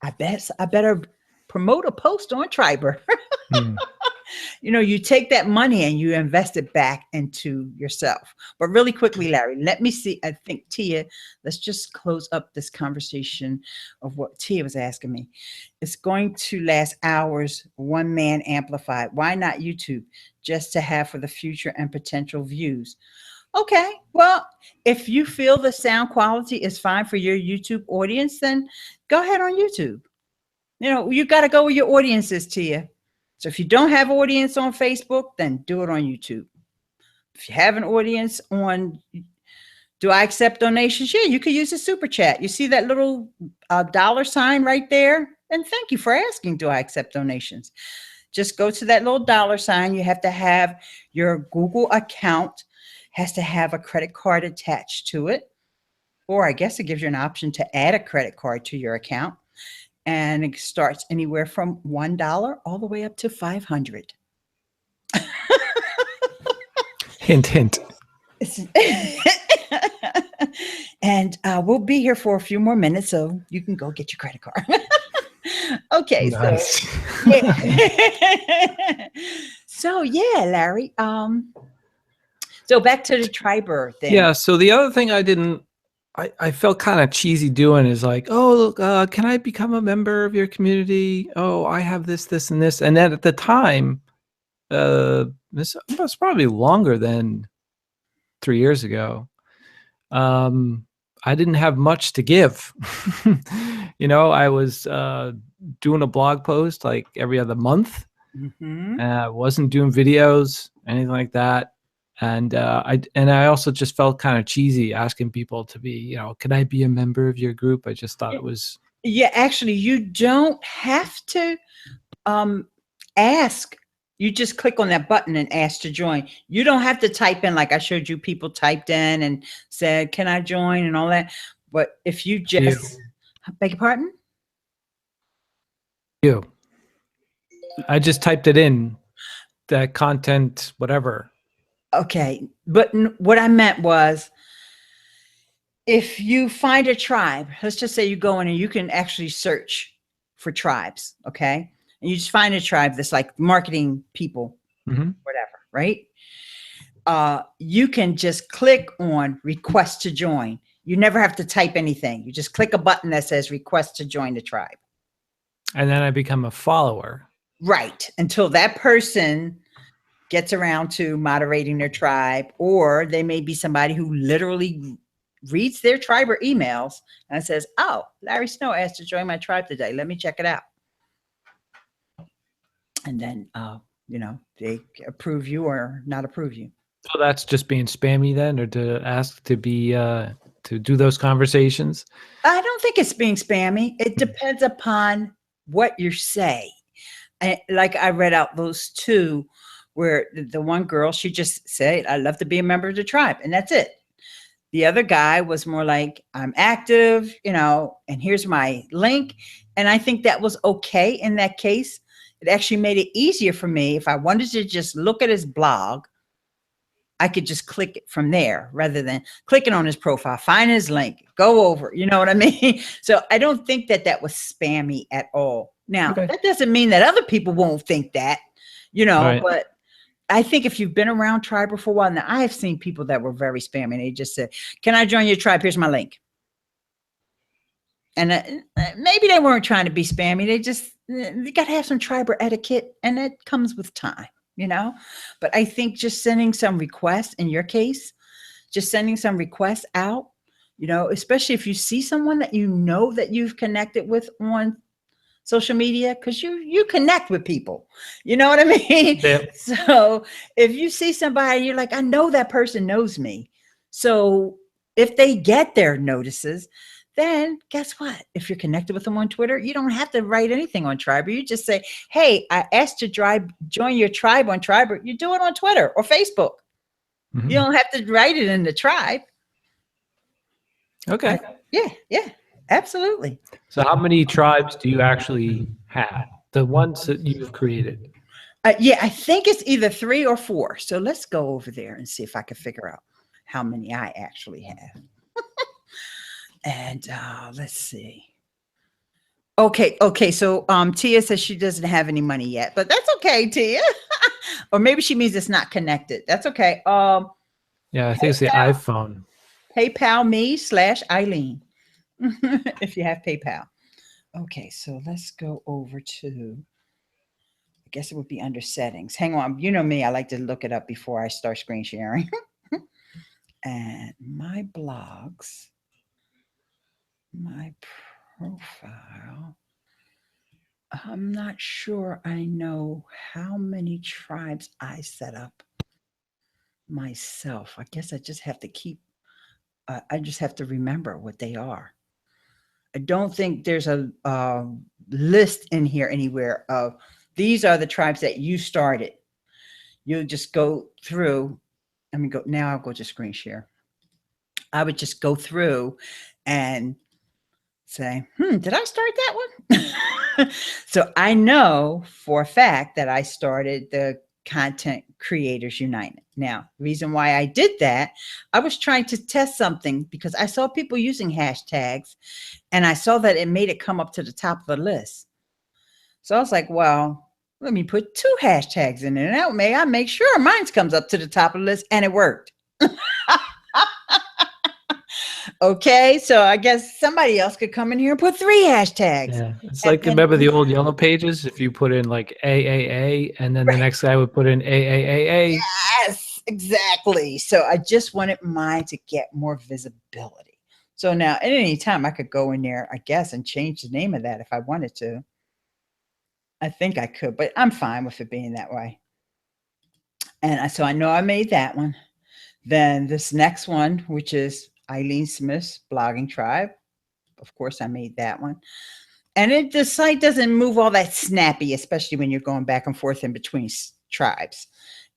I better promote a post on Triberr. You take that money and you invest it back into yourself. But really quickly, Larry, let me see. I think Tia, let's just close up this conversation of what Tia was asking me. It's going to last hours, one man amplified. Why not YouTube? Just to have for the future and potential views. Okay, well, if you feel the sound quality is fine for your YouTube audience, then go ahead on YouTube. You got to go where your audience is, Tia. So if you don't have audience on Facebook, then do it on YouTube. If you have an audience on, do I accept donations? Yeah, you could use a super chat. You see that little $ right there? And thank you for asking, do I accept donations? Just go to that little $. You have to have your Google account, has to have a credit card attached to it. Or I guess it gives you an option to add a credit card to your account. And it starts anywhere from $1 all the way up to 500. Hint, hint. And we'll be here for a few more minutes, so you can go get your credit card. Okay, nice. So yeah. So yeah, Larry. So back to the Triberr thing. Yeah. So the other thing I felt kind of cheesy doing is like, oh, can I become a member of your community? Oh, I have this, this, and this. And then at the time, this was probably longer than 3 years ago. I didn't have much to give. I was doing a blog post like every other month. I wasn't doing videos, anything like that. And I also just felt kind of cheesy asking people to be, can I be a member of your group? I just thought it was. Yeah, actually, you don't have to ask. You just click on that button and ask to join. You don't have to type in, like I showed you, people typed in and said, can I join and all that. But if you just, beg your pardon? I just typed it in, that content, whatever. Okay. But what I meant was, if you find a tribe, let's just say you go in and you can actually search for tribes. Okay. And you just find a tribe that's like marketing people, whatever, right? You can just click on request to join. You never have to type anything. You just click a button that says request to join the tribe. And then I become a follower. Right. Until that person gets around to moderating their tribe, or they may be somebody who literally reads their Triberr emails and says, oh, Larry Snow asked to join my tribe today. Let me check it out. And then, they approve you or not approve you. So that's just being spammy then, or to ask to be to do those conversations? I don't think it's being spammy. It depends upon what you say. Like I read out those two where the one girl, she just said, I love to be a member of the tribe, and that's it. The other guy was more like, I'm active, and here's my link. And I think that was okay in that case. It actually made it easier for me. If I wanted to just look at his blog, I could just click it from there rather than clicking on his profile, find his link, go over. You know what I mean? So I don't think that that was spammy at all. Now, Okay. that doesn't mean that other people won't think that, Right. but I think if you've been around Triberr for a while now, I have seen people that were very spammy. They just said, "Can I join your tribe? Here's my link." And maybe they weren't trying to be spammy. They got to have some Triberr etiquette, and it comes with time. But I think just sending some requests in your case, just sending some requests out, especially if you see someone that that you've connected with on social media, because you connect with people, you know what I mean? Yeah. So if you see somebody, you're like, I know that person knows me. So if they get their notices, then guess what? If you're connected with them on Twitter, you don't have to write anything on Triberr. You just say, hey, I asked to join your tribe on Triberr. You do it on Twitter or Facebook. Mhm. You don't have to write it in the tribe. Okay. Yeah, absolutely. So how many tribes do you actually have? The ones that you've created? Yeah, I think it's either 3 or 4. So let's go over there and see if I can figure out how many I actually have. And let's see. Okay. So Tia says she doesn't have any money yet, but that's okay, Tia. Or maybe she means it's not connected. That's okay. Yeah, I think it's the iPhone. PayPal me/Ileane if you have PayPal. Okay, so let's go over to, I guess it would be under settings. Hang on. You know me, I like to look it up before I start screen sharing. And my blogs, my profile. I'm not sure I know how many tribes I set up myself. I guess I just have to I just have to remember what they are. I don't think there's a list in here anywhere of these are the tribes that you started. You'll just go through. Now I'll go to screen share. I would just go through and say, did I start that one? So I know for a fact that I started the Content Creators United. Now, the reason why I did that, I was trying to test something because I saw people using hashtags and I saw that it made it come up to the top of the list. So I was like, well, let me put 2 hashtags in there. That way I make sure mine comes up to the top of the list, and it worked. Okay, so I guess somebody else could come in here and put 3 hashtags. Yeah, it's like, remember the old yellow pages? If you put in like AAA, and then the next guy would put in AAAA. Yes, exactly. So I just wanted mine to get more visibility. So now at any time I could go in there, I guess, and change the name of that if I wanted to. I think I could, but I'm fine with it being that way. And so I know I made that one. Then this next one, which is Ileane Smith's Blogging Tribe. Of course, I made that one. And the site doesn't move all that snappy, especially when you're going back and forth in between tribes.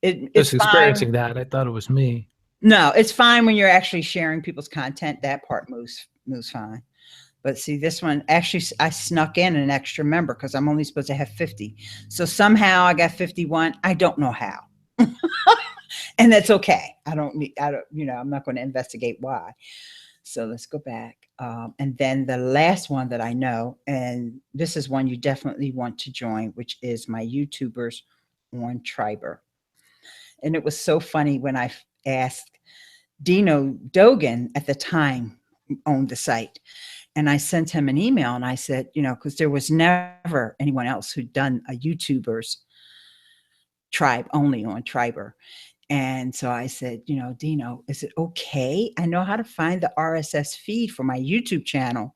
It's Just experiencing fine. that, I thought it was me. No, it's fine when you're actually sharing people's content. That part moves fine. But see, this one actually, I snuck in an extra member because I'm only supposed to have 50. So somehow I got 51. I don't know how. And that's okay. I don't, I'm not going to investigate why. So let's go back. And then the last one that I know, and this is one you definitely want to join, which is my YouTubers on Triberr. And it was so funny when I asked Dino Dogan at the time owned the site. And I sent him an email and I said, because there was never anyone else who'd done a YouTubers tribe only on Triberr. And so I said, Dino, is it okay? I know how to find the RSS feed for my YouTube channel.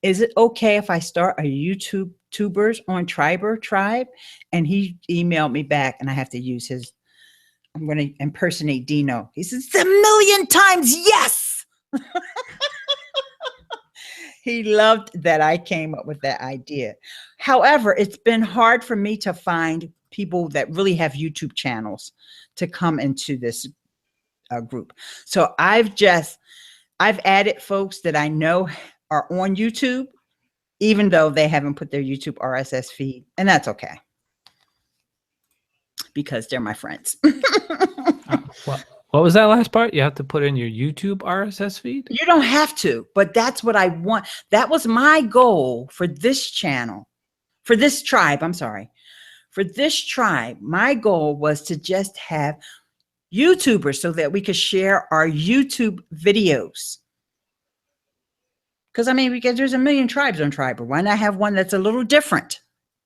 Is it okay if I start a YouTube tubers on Triberr tribe? And he emailed me back, and I have to use his I'm going to impersonate Dino. He says, "It's a million times yes." He loved that I came up with that idea. However, it's been hard for me to find people that really have YouTube channels to come into this group. So I've added folks that I know are on YouTube, even though they haven't put their YouTube RSS feed, and that's okay because they're my friends. What was that last part? You have to put in your YouTube RSS feed? You don't have to, but that's what I want. That was my goal for this channel, for this tribe. I'm sorry. For this tribe, my goal was to just have YouTubers so that we could share our YouTube videos. Because, I mean, because there's a million tribes on Triberr. Why not have one that's a little different?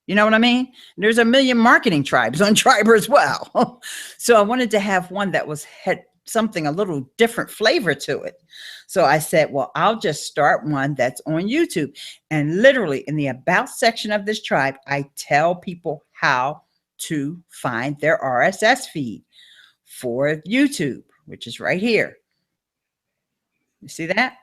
You know what I mean? There's a million marketing tribes on Triberr as well. So I wanted to have one that had something a little different flavor to it. So I said, well, I'll just start one that's on YouTube. And literally in the about section of this tribe, I tell people how to find their RSS feed for YouTube, which is right here. You see that?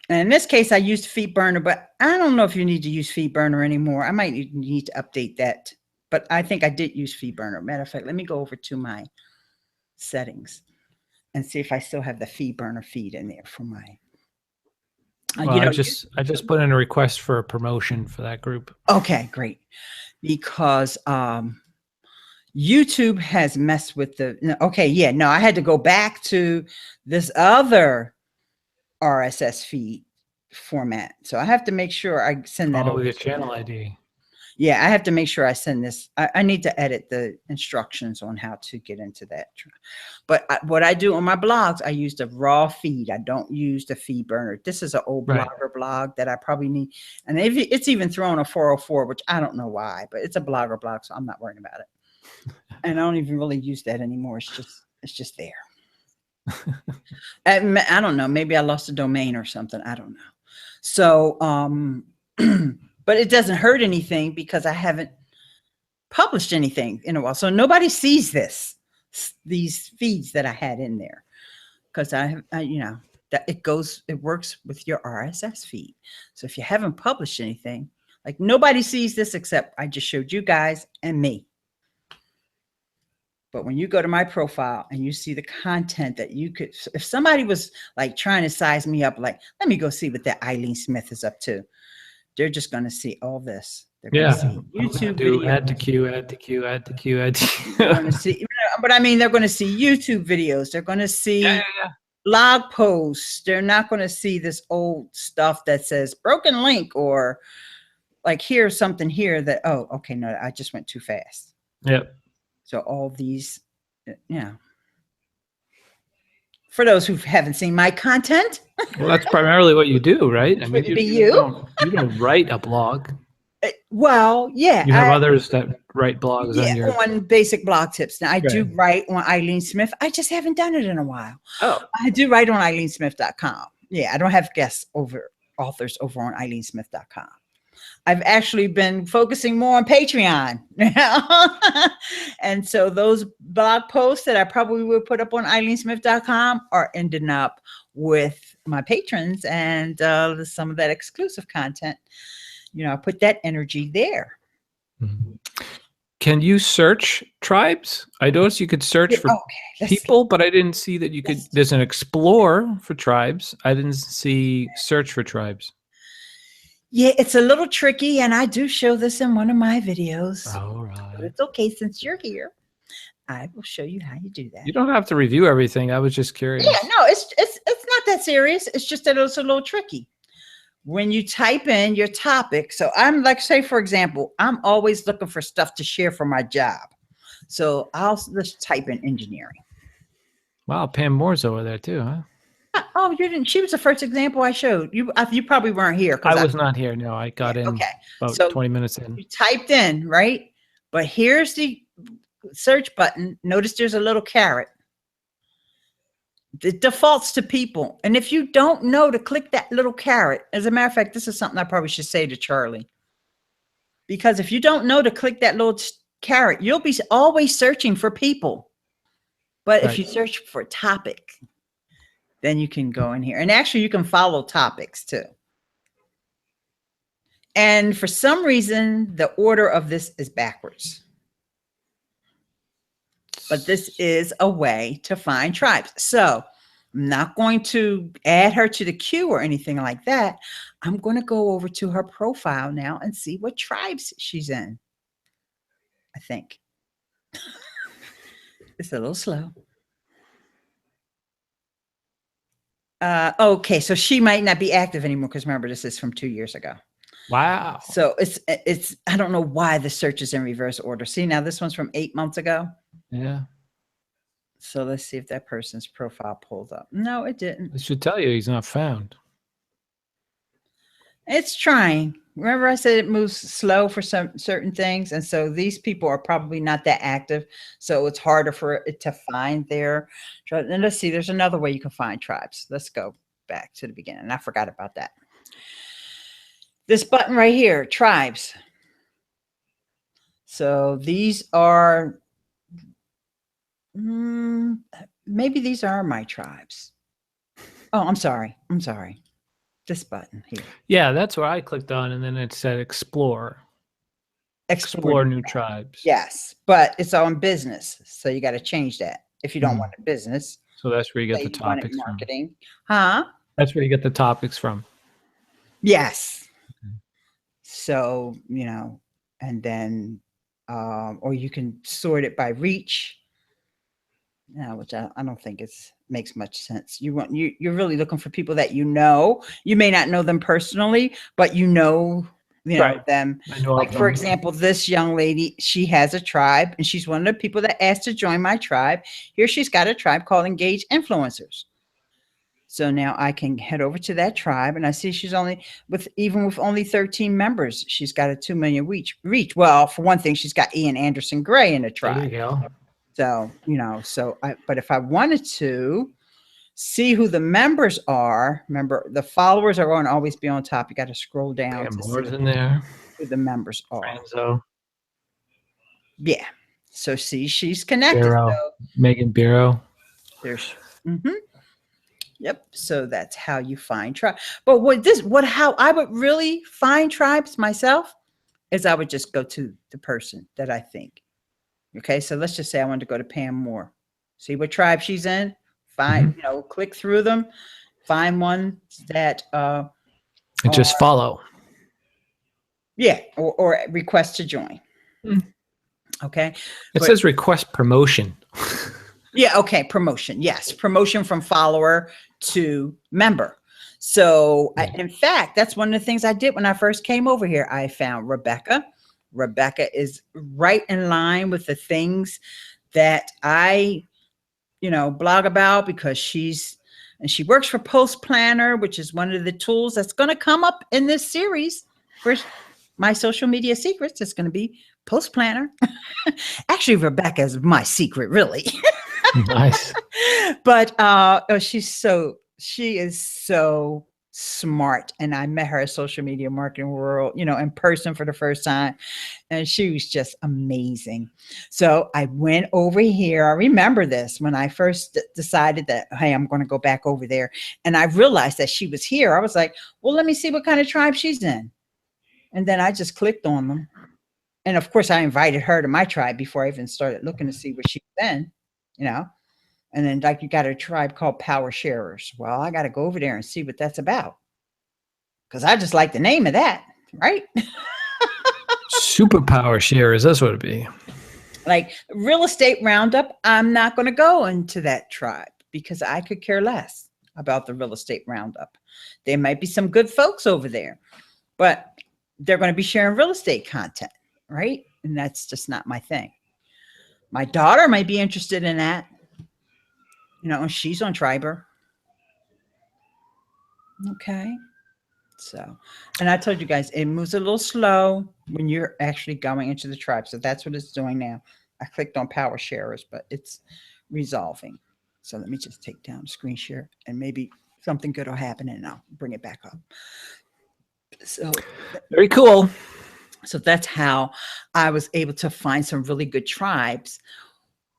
And in this case, I used FeedBurner, but I don't know if you need to use FeedBurner anymore. I might need to update that, but I think I did use FeedBurner. Matter of fact, let me go over to my settings and see if I still have the FeedBurner feed in there for my. Well, I just put in a request for a promotion for that group. Okay, great. Because YouTube has messed with okay, yeah, no, I had to go back to this other RSS feed format. So I have to make sure I send that over. Your channel ID. Yeah, I have to make sure I send this. I need to edit the instructions on how to get into that. But what I do on my blogs, I use the raw feed. I don't use the FeedBurner. This is an old blogger blog that I probably need. And it's even thrown a 404, which I don't know why, but it's a blogger blog, so I'm not worrying about it. And I don't even really use that anymore. It's just there. I don't know. Maybe I lost a domain or something. I don't know. So, but it doesn't hurt anything because I haven't published anything in a while. So nobody sees these feeds that I had in there because you know, that it works with your RSS feed. So if you haven't published anything, like nobody sees this except I just showed you guys and me. But when you go to my profile and you see the content that you could, if somebody was like trying to size me up, like, let me go see what that Ileane Smith is up to. They're just going to see all this. They're going to see YouTube videos. Add to queue, add to queue, add to queue, add to queue. They're going to see, but I mean, they're going to see YouTube videos. They're going to see blog posts. They're not going to see this old stuff that says broken link or like here's something here that, oh, okay, no, I just went too fast. Yep. So all these, for those who haven't seen my content. Well, that's primarily what you do, right? I mean, you don't write a blog. Well, yeah. You have others that write blogs on basic blog tips. Now, I do write on Ileane Smith. I just haven't done it in a while. Oh. I do write on IleaneSmith.com. Yeah, I don't have authors over on IleaneSmith.com. I've actually been focusing more on Patreon. And so those blog posts that I probably would put up on IleaneSmith.com are ending up with my patrons and some of that exclusive content. You know, I put that energy there. Can you search tribes? I noticed you could search for people, but I didn't see that you could. There's an explore for tribes. I didn't see search for tribes. Yeah, it's a little tricky, and I do show this in one of my videos. All right. But it's okay since you're here. I will show you how you do that. You don't have to review everything. I was just curious. Yeah, no, it's not that serious. It's just that it's a little tricky. When you type in your topic, so I'm like, say, for example, I'm always looking for stuff to share for my job. So let's type in engineering. Wow, Pam Moore's over there too, huh? Oh, you didn't. She was the first example I showed. You probably weren't here. I was not here. No, I got in about 20 minutes in. You typed in, right? But here's the search button. Notice there's a little caret. It defaults to people. And if you don't know to click that little caret, as a matter of fact, this is something I probably should say to Charlie. Because if you don't know to click that little Carrot, you'll be always searching for people. But if Right. you search for topic, then you can go in here. And actually, you can follow topics too. And for some reason, the order of this is backwards. But this is a way to find tribes. So I'm not going to add her to the queue or anything like that. I'm going to go over to her profile now and see what tribes she's in. I think it's a little slow. Okay, so she might not be active anymore because remember, this is from 2 years ago. Wow. So it's I don't know why the search is in reverse order. See, now this one's from 8 months ago. Yeah. So let's see if that person's profile pulled up. No, it didn't. It should tell you he's not found. It's trying. Remember I said it moves slow for some certain things, and so these people are probably not that active, so it's harder for it to find their tribe. And let's see, there's another way you can find tribes. Let's go back to the beginning. I forgot about that. This button right here, tribes. So these are maybe these are my tribes. Oh, I'm sorry. This button here. Yeah, that's where I clicked on, and then it said explore. Explore new tribes. Yes, but it's on business, so you got to change that if you don't want a business. So that's where you get Say the you want it topics marketing. from. That's where you get the topics from. Yes. So, and then, or you can sort it by reach. Which I don't think makes much sense. You're really looking for people that you know. You may not know them personally, but Right. them. I know Like, for example, this young lady, she has a tribe, and she's one of the people that asked to join my tribe. Here she's got a tribe called Engage Influencers. So now I can head over to that tribe, and I see she's even with only 13 members, she's got a 2 million reach. Well, for one thing, she's got Ian Anderson Gray in the tribe. There you go. So, but if I wanted to see who the members are, remember the followers are going to always be on top. You got to scroll down to see in there. who the members are. Franzo. Yeah. So see, she's connected. Bureau. So Megan Bureau. there's, yep. So that's how you find tribe. But how I would really find tribes myself is I would just go to the person that I think. Okay, so let's just say I wanted to go to Pam Moore. See what tribe she's in. Find, click through them. Find one that and just follow. Yeah, or request to join. Okay. It says request promotion. Yeah, okay, promotion. Yes, promotion from follower to member. So, in fact, that's one of the things I did when I first came over here. I found Rebecca. Rebecca is right in line with the things that I, blog about because she works for Post Planner, which is one of the tools that's going to come up in this series for my social media secrets. It's going to be Post Planner. Actually, Rebecca is my secret, really. Nice. But she is so smart, and I met her at Social Media Marketing World, in person for the first time, and she was just amazing. So I went over here. I remember this when I first decided that, hey, I'm going to go back over there, and I realized that she was here. I was like, well, let me see what kind of tribe she's in, and then I just clicked on them, and of course I invited her to my tribe before I even started looking to see what she's in, And then, like, you got a tribe called Power Sharers. Well, I got to go over there and see what that's about, because I just like the name of that, right? Superpower sharers. That's what it'd be. Like real estate roundup. I'm not going to go into that tribe because I could care less about the real estate roundup. There might be some good folks over there, but they're going to be sharing real estate content, right? And that's just not my thing. My daughter might be interested in that. She's on Triberr. Okay. So, and I told you guys, it moves a little slow when you're actually going into the tribe. So that's what it's doing now. I clicked on Power Sharers, but it's resolving. So let me just take down the screen share, and maybe something good will happen, and I'll bring it back up. So very cool. So that's how I was able to find some really good tribes,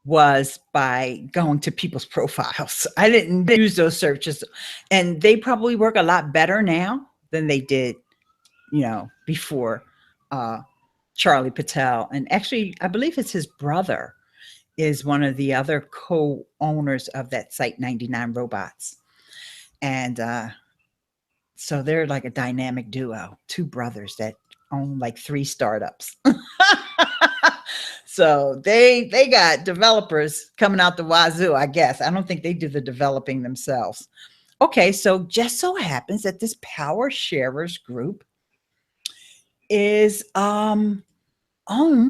was by going to people's profiles. I didn't use those searches, and they probably work a lot better now than they did, before uh, Charlie Patel. And actually, I believe it's his brother is one of the other co-owners of that site, 99 Robots. And so they're like a dynamic duo, two brothers that own like three startups. So they got developers coming out the wazoo, I guess. I don't think they do the developing themselves. Okay, so just so happens that this Power Sharers group is owned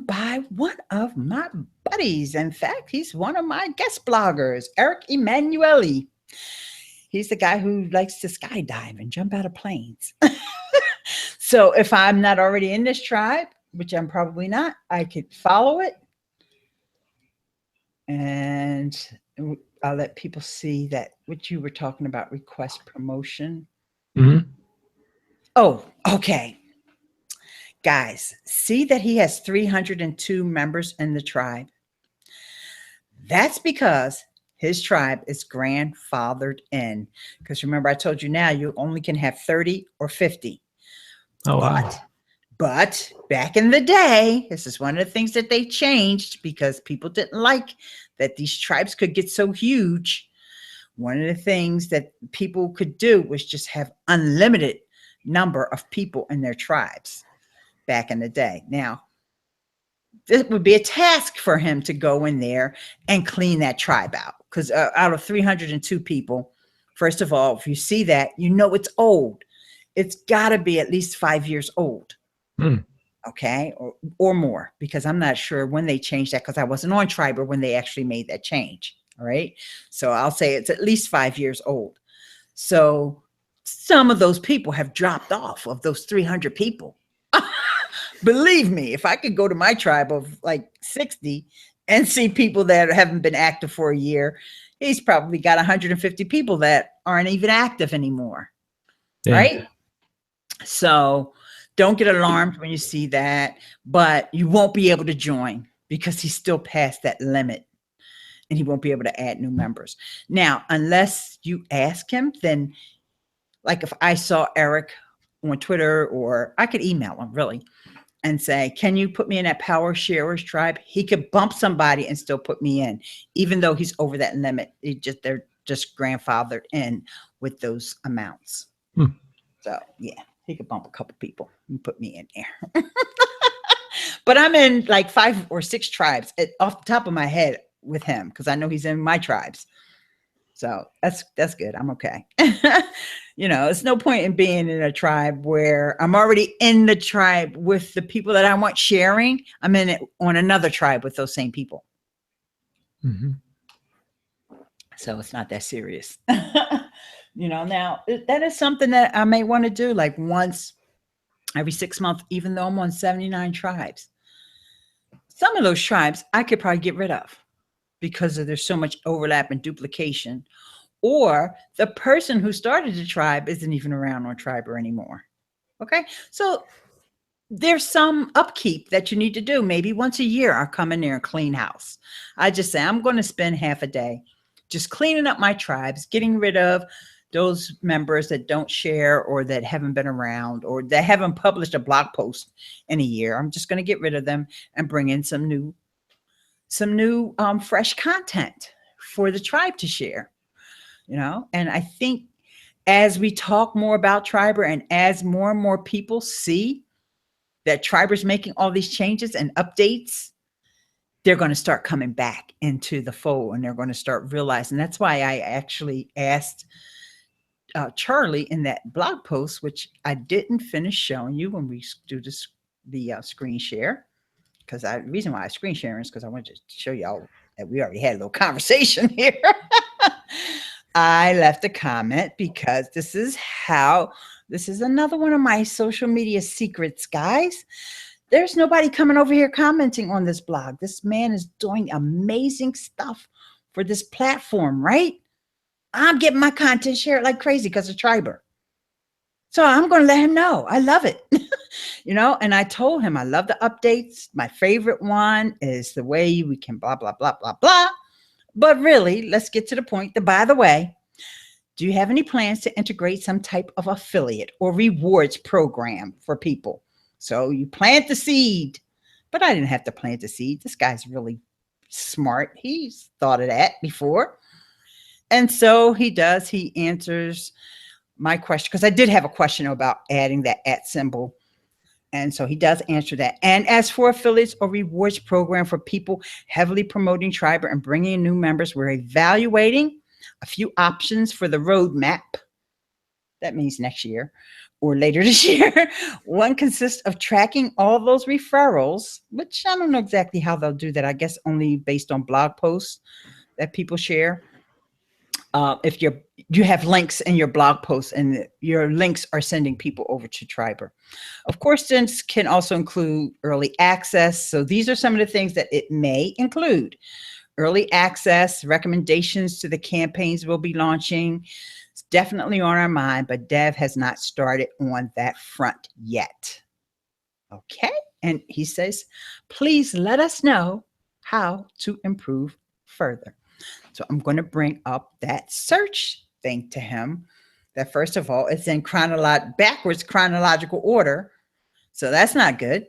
by one of my buddies. In fact, he's one of my guest bloggers, Eric Emanuele. He's the guy who likes to skydive and jump out of planes. So if I'm not already in this tribe, which I'm probably not, I could follow it. And I'll let people see that what you were talking about, request promotion. Mm-hmm. Oh, okay. Guys, see that he has 302 members in the tribe. That's because his tribe is grandfathered in. Because remember, I told you now you only can have 30 or 50. Oh, wow. But back in the day, this is one of the things that they changed because people didn't like that these tribes could get so huge. One of the things that people could do was just have unlimited number of people in their tribes back in the day. Now, it would be a task for him to go in there and clean that tribe out, because out of 302 people, first of all, if you see that, it's old. It's got to be at least 5 years old. Okay, or more, because I'm not sure when they changed that, because I wasn't on Triberr when they actually made that change. All right, so I'll say it's at least 5 years old. So some of those people have dropped off of those 300 people. Believe me, if I could go to my tribe of like 60 and see people that haven't been active for a year, he's probably got 150 people that aren't even active anymore. Yeah. Right? So don't get alarmed when you see that, but you won't be able to join because he's still past that limit and he won't be able to add new members. Now, unless you ask him, then like if I saw Eric on Twitter, or I could email him really and say, can you put me in that Power Sharers tribe? He could bump somebody and still put me in, even though he's over that limit. They're just grandfathered in with those amounts. So yeah, he could bump a couple people and put me in there. But I'm in like 5 or 6 tribes off the top of my head with him, because I know he's in my tribes. So that's good. I'm okay. It's no point in being in a tribe where I'm already in the tribe with the people that I want sharing. I'm in it on another tribe with those same people. Mm-hmm. So it's not that serious. Now that is something that I may want to do like once every 6 months, even though I'm on 79 tribes. Some of those tribes I could probably get rid of because there's so much overlap and duplication. Or the person who started the tribe isn't even around on Triberr anymore. Okay, so there's some upkeep that you need to do. Maybe once a year, I'll come in there and clean house. I just say, I'm going to spend half a day just cleaning up my tribes, getting rid of those members that don't share or that haven't been around or that haven't published a blog post in a year. I'm just going to get rid of them and bring in some new fresh content for the tribe to share. And I think as we talk more about Triberr and as more and more people see that Triberr's making all these changes and updates, they're going to start coming back into the fold and they're going to start realizing. That's why I actually asked Charlie in that blog post, which I didn't finish showing you when we do the screen share, because the reason why I screen sharing is because I wanted to show y'all that we already had a little conversation here. I left a comment because this is another one of my social media secrets, guys. There's nobody coming over here commenting on this blog. This man is doing amazing stuff for this platform, right? I'm getting my content shared like crazy because of Triberr. So I'm going to let him know. I love it. And I told him I love the updates. My favorite one is the way we can blah, blah, blah, blah, blah. But really, let's get to the point. By the way, do you have any plans to integrate some type of affiliate or rewards program for people? So you plant the seed, but I didn't have to plant the seed. This guy's really smart. He's thought of that before. And so he does. He answers my question, because I did have a question about adding that @ symbol. And so he does answer that. And as for affiliates or rewards program for people heavily promoting Triberr and bringing in new members, we're evaluating a few options for the roadmap. That means next year or later this year. One consists of tracking all those referrals, which I don't know exactly how they'll do that. I guess only based on blog posts that people share. If you have links in your blog posts and your links are sending people over to Triberr. Of course, this can also include early access. So these are some of the things that it may include. Early access, recommendations to the campaigns we'll be launching. It's definitely on our mind, but Dev has not started on that front yet. Okay. And he says, please let us know how to improve further. So I'm going to bring up that search thing to him. That first of all, it's in backwards chronological order. So that's not good.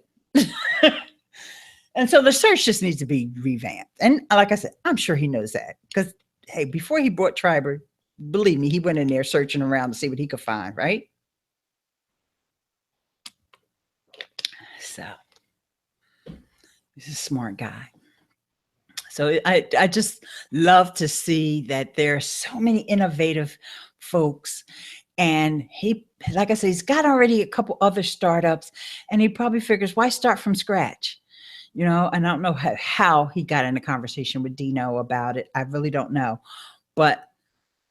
And so the search just needs to be revamped. And like I said, I'm sure he knows that, because, hey, before he bought Triberr, believe me, he went in there searching around to see what he could find, right? So he's a smart guy. So I just love to see that there are so many innovative folks. And he, like I said, he's got already a couple other startups, and he probably figures, why start from scratch? And I don't know how he got in a conversation with Dino about it. I really don't know. But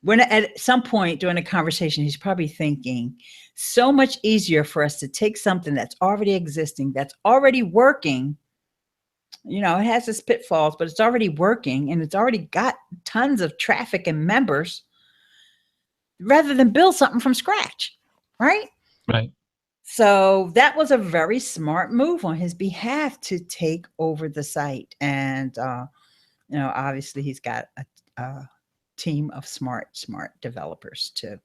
when at some point during the conversation, he's probably thinking, so much easier for us to take something that's already existing, that's already working. It has its pitfalls, but it's already working and it's already got tons of traffic and members, rather than build something from scratch. Right? Right. So that was a very smart move on his behalf to take over the site. And, obviously he's got a team of smart developers too.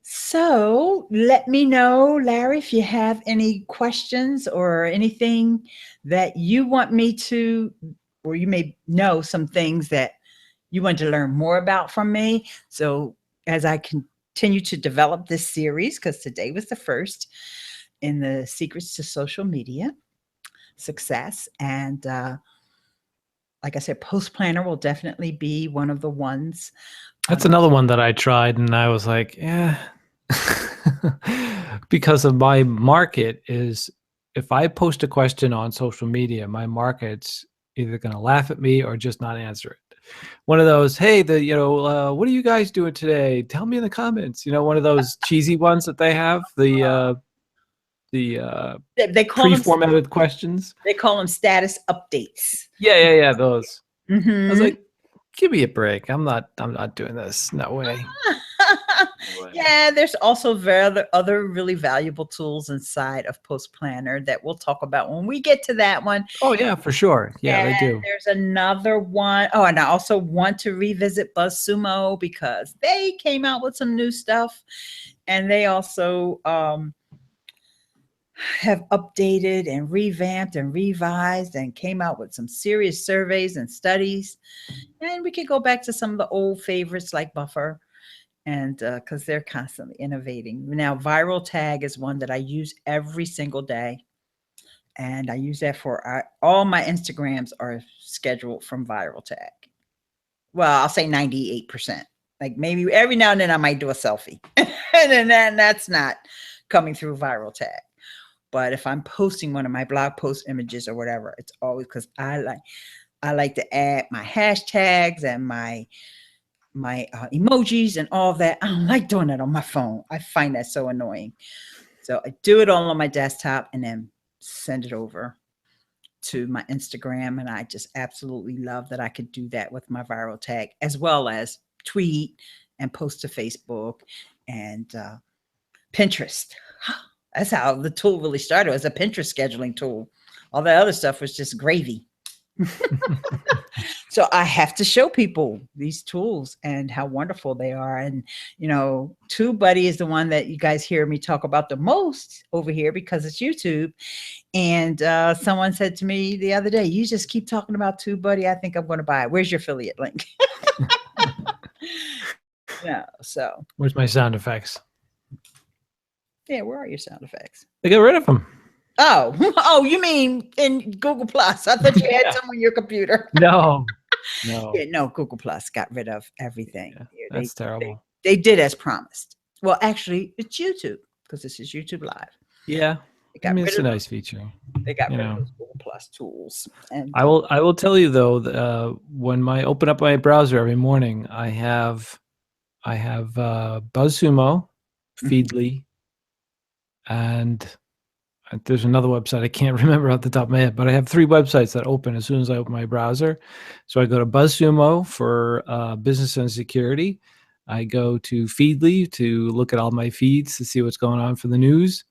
So let me know, Larry, if you have any questions or anything that you want me to, or you may know some things that you want to learn more about from me. So as I continue to develop this series, because today was the first in the Secrets to Social Media Success. And like I said, Post Planner will definitely be one of the ones. That's another one that I tried, and I was like, yeah. Because of my market is, if I post a question on social media, my market's either going to laugh at me or just not answer it. One of those, hey, what are you guys doing today? Tell me in the comments. One of those cheesy ones that they have, they call pre-formatted questions. They call them status updates. Yeah, those. Mm-hmm. I was like, give me a break. I'm not doing this. No way. Yeah, there's also other really valuable tools inside of Post Planner that we'll talk about when we get to that one. Oh yeah, for sure. Yeah, they do. There's another one. Oh, and I also want to revisit BuzzSumo, because they came out with some new stuff, and they also have updated and revamped and revised and came out with some serious surveys and studies. And we could go back to some of the old favorites like Buffer, and because they're constantly innovating. Now, Viral Tag is one that I use every single day. And I use that for all my Instagrams are scheduled from Viral Tag. Well, I'll say 98%. Like maybe every now and then I might do a selfie. And then that's not coming through Viral Tag. But if I'm posting one of my blog post images or whatever, it's always because I like to add my hashtags and my emojis and all that. I don't like doing that on my phone. I find that so annoying. So I do it all on my desktop and then send it over to my Instagram. And I just absolutely love that I could do that with my Viral Tag, as well as tweet and post to Facebook and Pinterest. That's how the tool really started, as a Pinterest scheduling tool. All that other stuff was just gravy. So I have to show people these tools and how wonderful they are. And, TubeBuddy is the one that you guys hear me talk about the most over here because it's YouTube. And someone said to me the other day, "You just keep talking about TubeBuddy. I think I'm going to buy it. Where's your affiliate link?" Yeah. So Where's my sound effects? yeah, where are your sound effects? They got rid of them. Oh, you mean in Google Plus? I thought you had some on your computer. No. Yeah, no, Google Plus got rid of everything. Yeah, Yeah, that's terrible. They did as promised. Well, actually, it's YouTube because this is YouTube Live. Yeah. They got rid It's of a nice feature. They got rid of those Google Plus tools. And I will tell you though, when I open up my browser every morning, I have BuzzSumo, Feedly, and there's another website I can't remember off the top of my head, but I have 3 websites that open as soon as I open my browser. So I go to BuzzSumo for business and security. I go to Feedly to look at all my feeds to see what's going on for the news.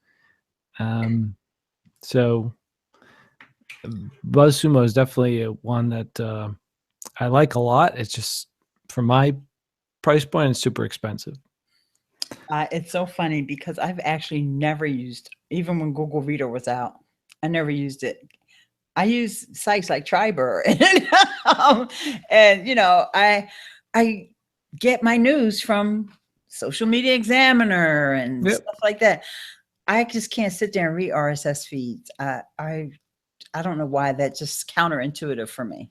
So BuzzSumo is definitely one that I like a lot. It's just, for my price point, it's super expensive. It's so funny because I've actually never used, even when Google Reader was out, I never used it. I use sites like Triberr, and I get my news from Social Media Examiner and stuff like that. I just can't sit there and read RSS feeds. I don't know why. That's just counterintuitive for me.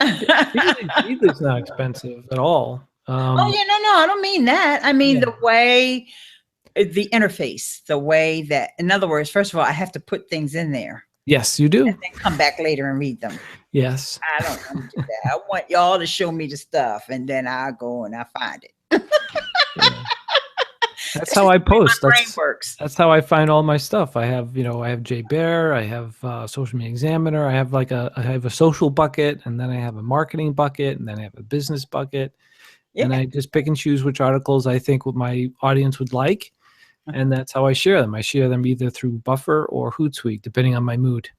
Feedly's not expensive at all. Oh yeah, no, I don't mean that. I mean the way, the interface, the way that, in other words, first of all, I have to put things in there. Yes, you do. And then come back later and read them. Yes. I don't want to do that. I want y'all to show me the stuff, and then I'll go and I find it. Yeah. That's how I post. My brain works. That's how I find all my stuff. I have Triberr, I have Social Media Examiner, I have a social bucket, and then I have a marketing bucket, and then I have a business bucket. Yeah. And I just pick and choose which articles I think what my audience would like. And that's how I share them. I share them either through Buffer or Hootsuite, depending on my mood.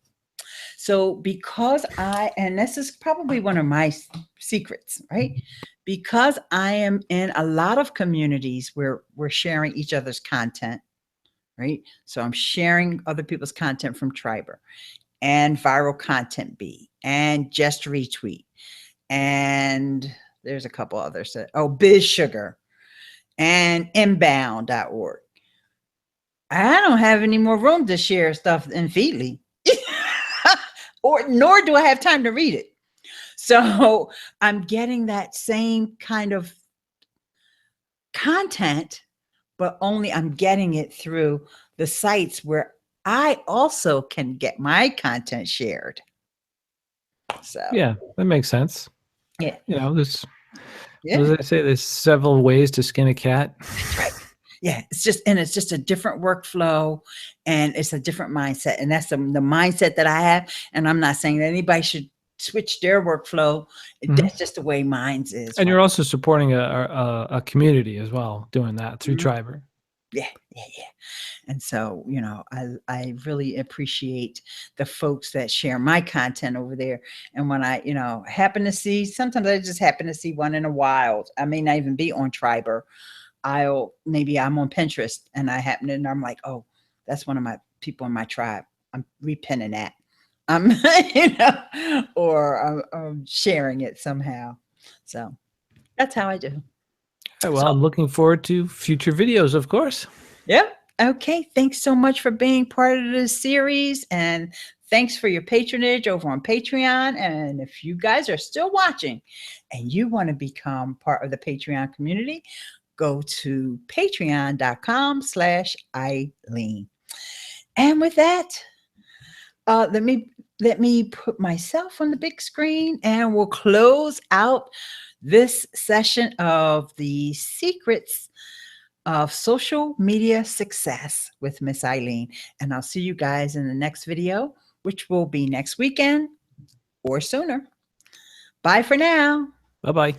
So because and this is probably one of my secrets, right? Because I am in a lot of communities where we're sharing each other's content, right? So I'm sharing other people's content from Triberr and Viral Content Bee and Just Retweet. And there's a couple others. Biz Sugar and inbound.org. I don't have any more room to share stuff in Feedly, nor do I have time to read it. So I'm getting that same kind of content, but only I'm getting it through the sites where I also can get my content shared. So yeah, that makes sense. Yeah. There's, what I say, there's several ways to skin a cat. Right. Yeah, it's just a different workflow, and it's a different mindset, and that's the mindset that I have. And I'm not saying that anybody should switch their workflow. That's just the way mine is. And you're also supporting a community as well, doing that through Triberr. Yeah. And so, I really appreciate the folks that share my content over there. And when I, happen to see, sometimes I just happen to see one in a while. I may not even be on Triberr. Maybe I'm on Pinterest and and I'm like, oh, that's one of my people in my tribe. I'm repinning that. Or I'm sharing it somehow. So that's how I do. Well, I'm looking forward to future videos, of course. Yep. Okay. Thanks so much for being part of this series, and thanks for your patronage over on Patreon. And if you guys are still watching and you want to become part of the Patreon community, go to patreon.com/Ileane. And with that, let me put myself on the big screen, and we'll close out this session of the secrets of social media success with Miss Ileane. And I'll see you guys in the next video, which will be next weekend or sooner. Bye for now. Bye-bye.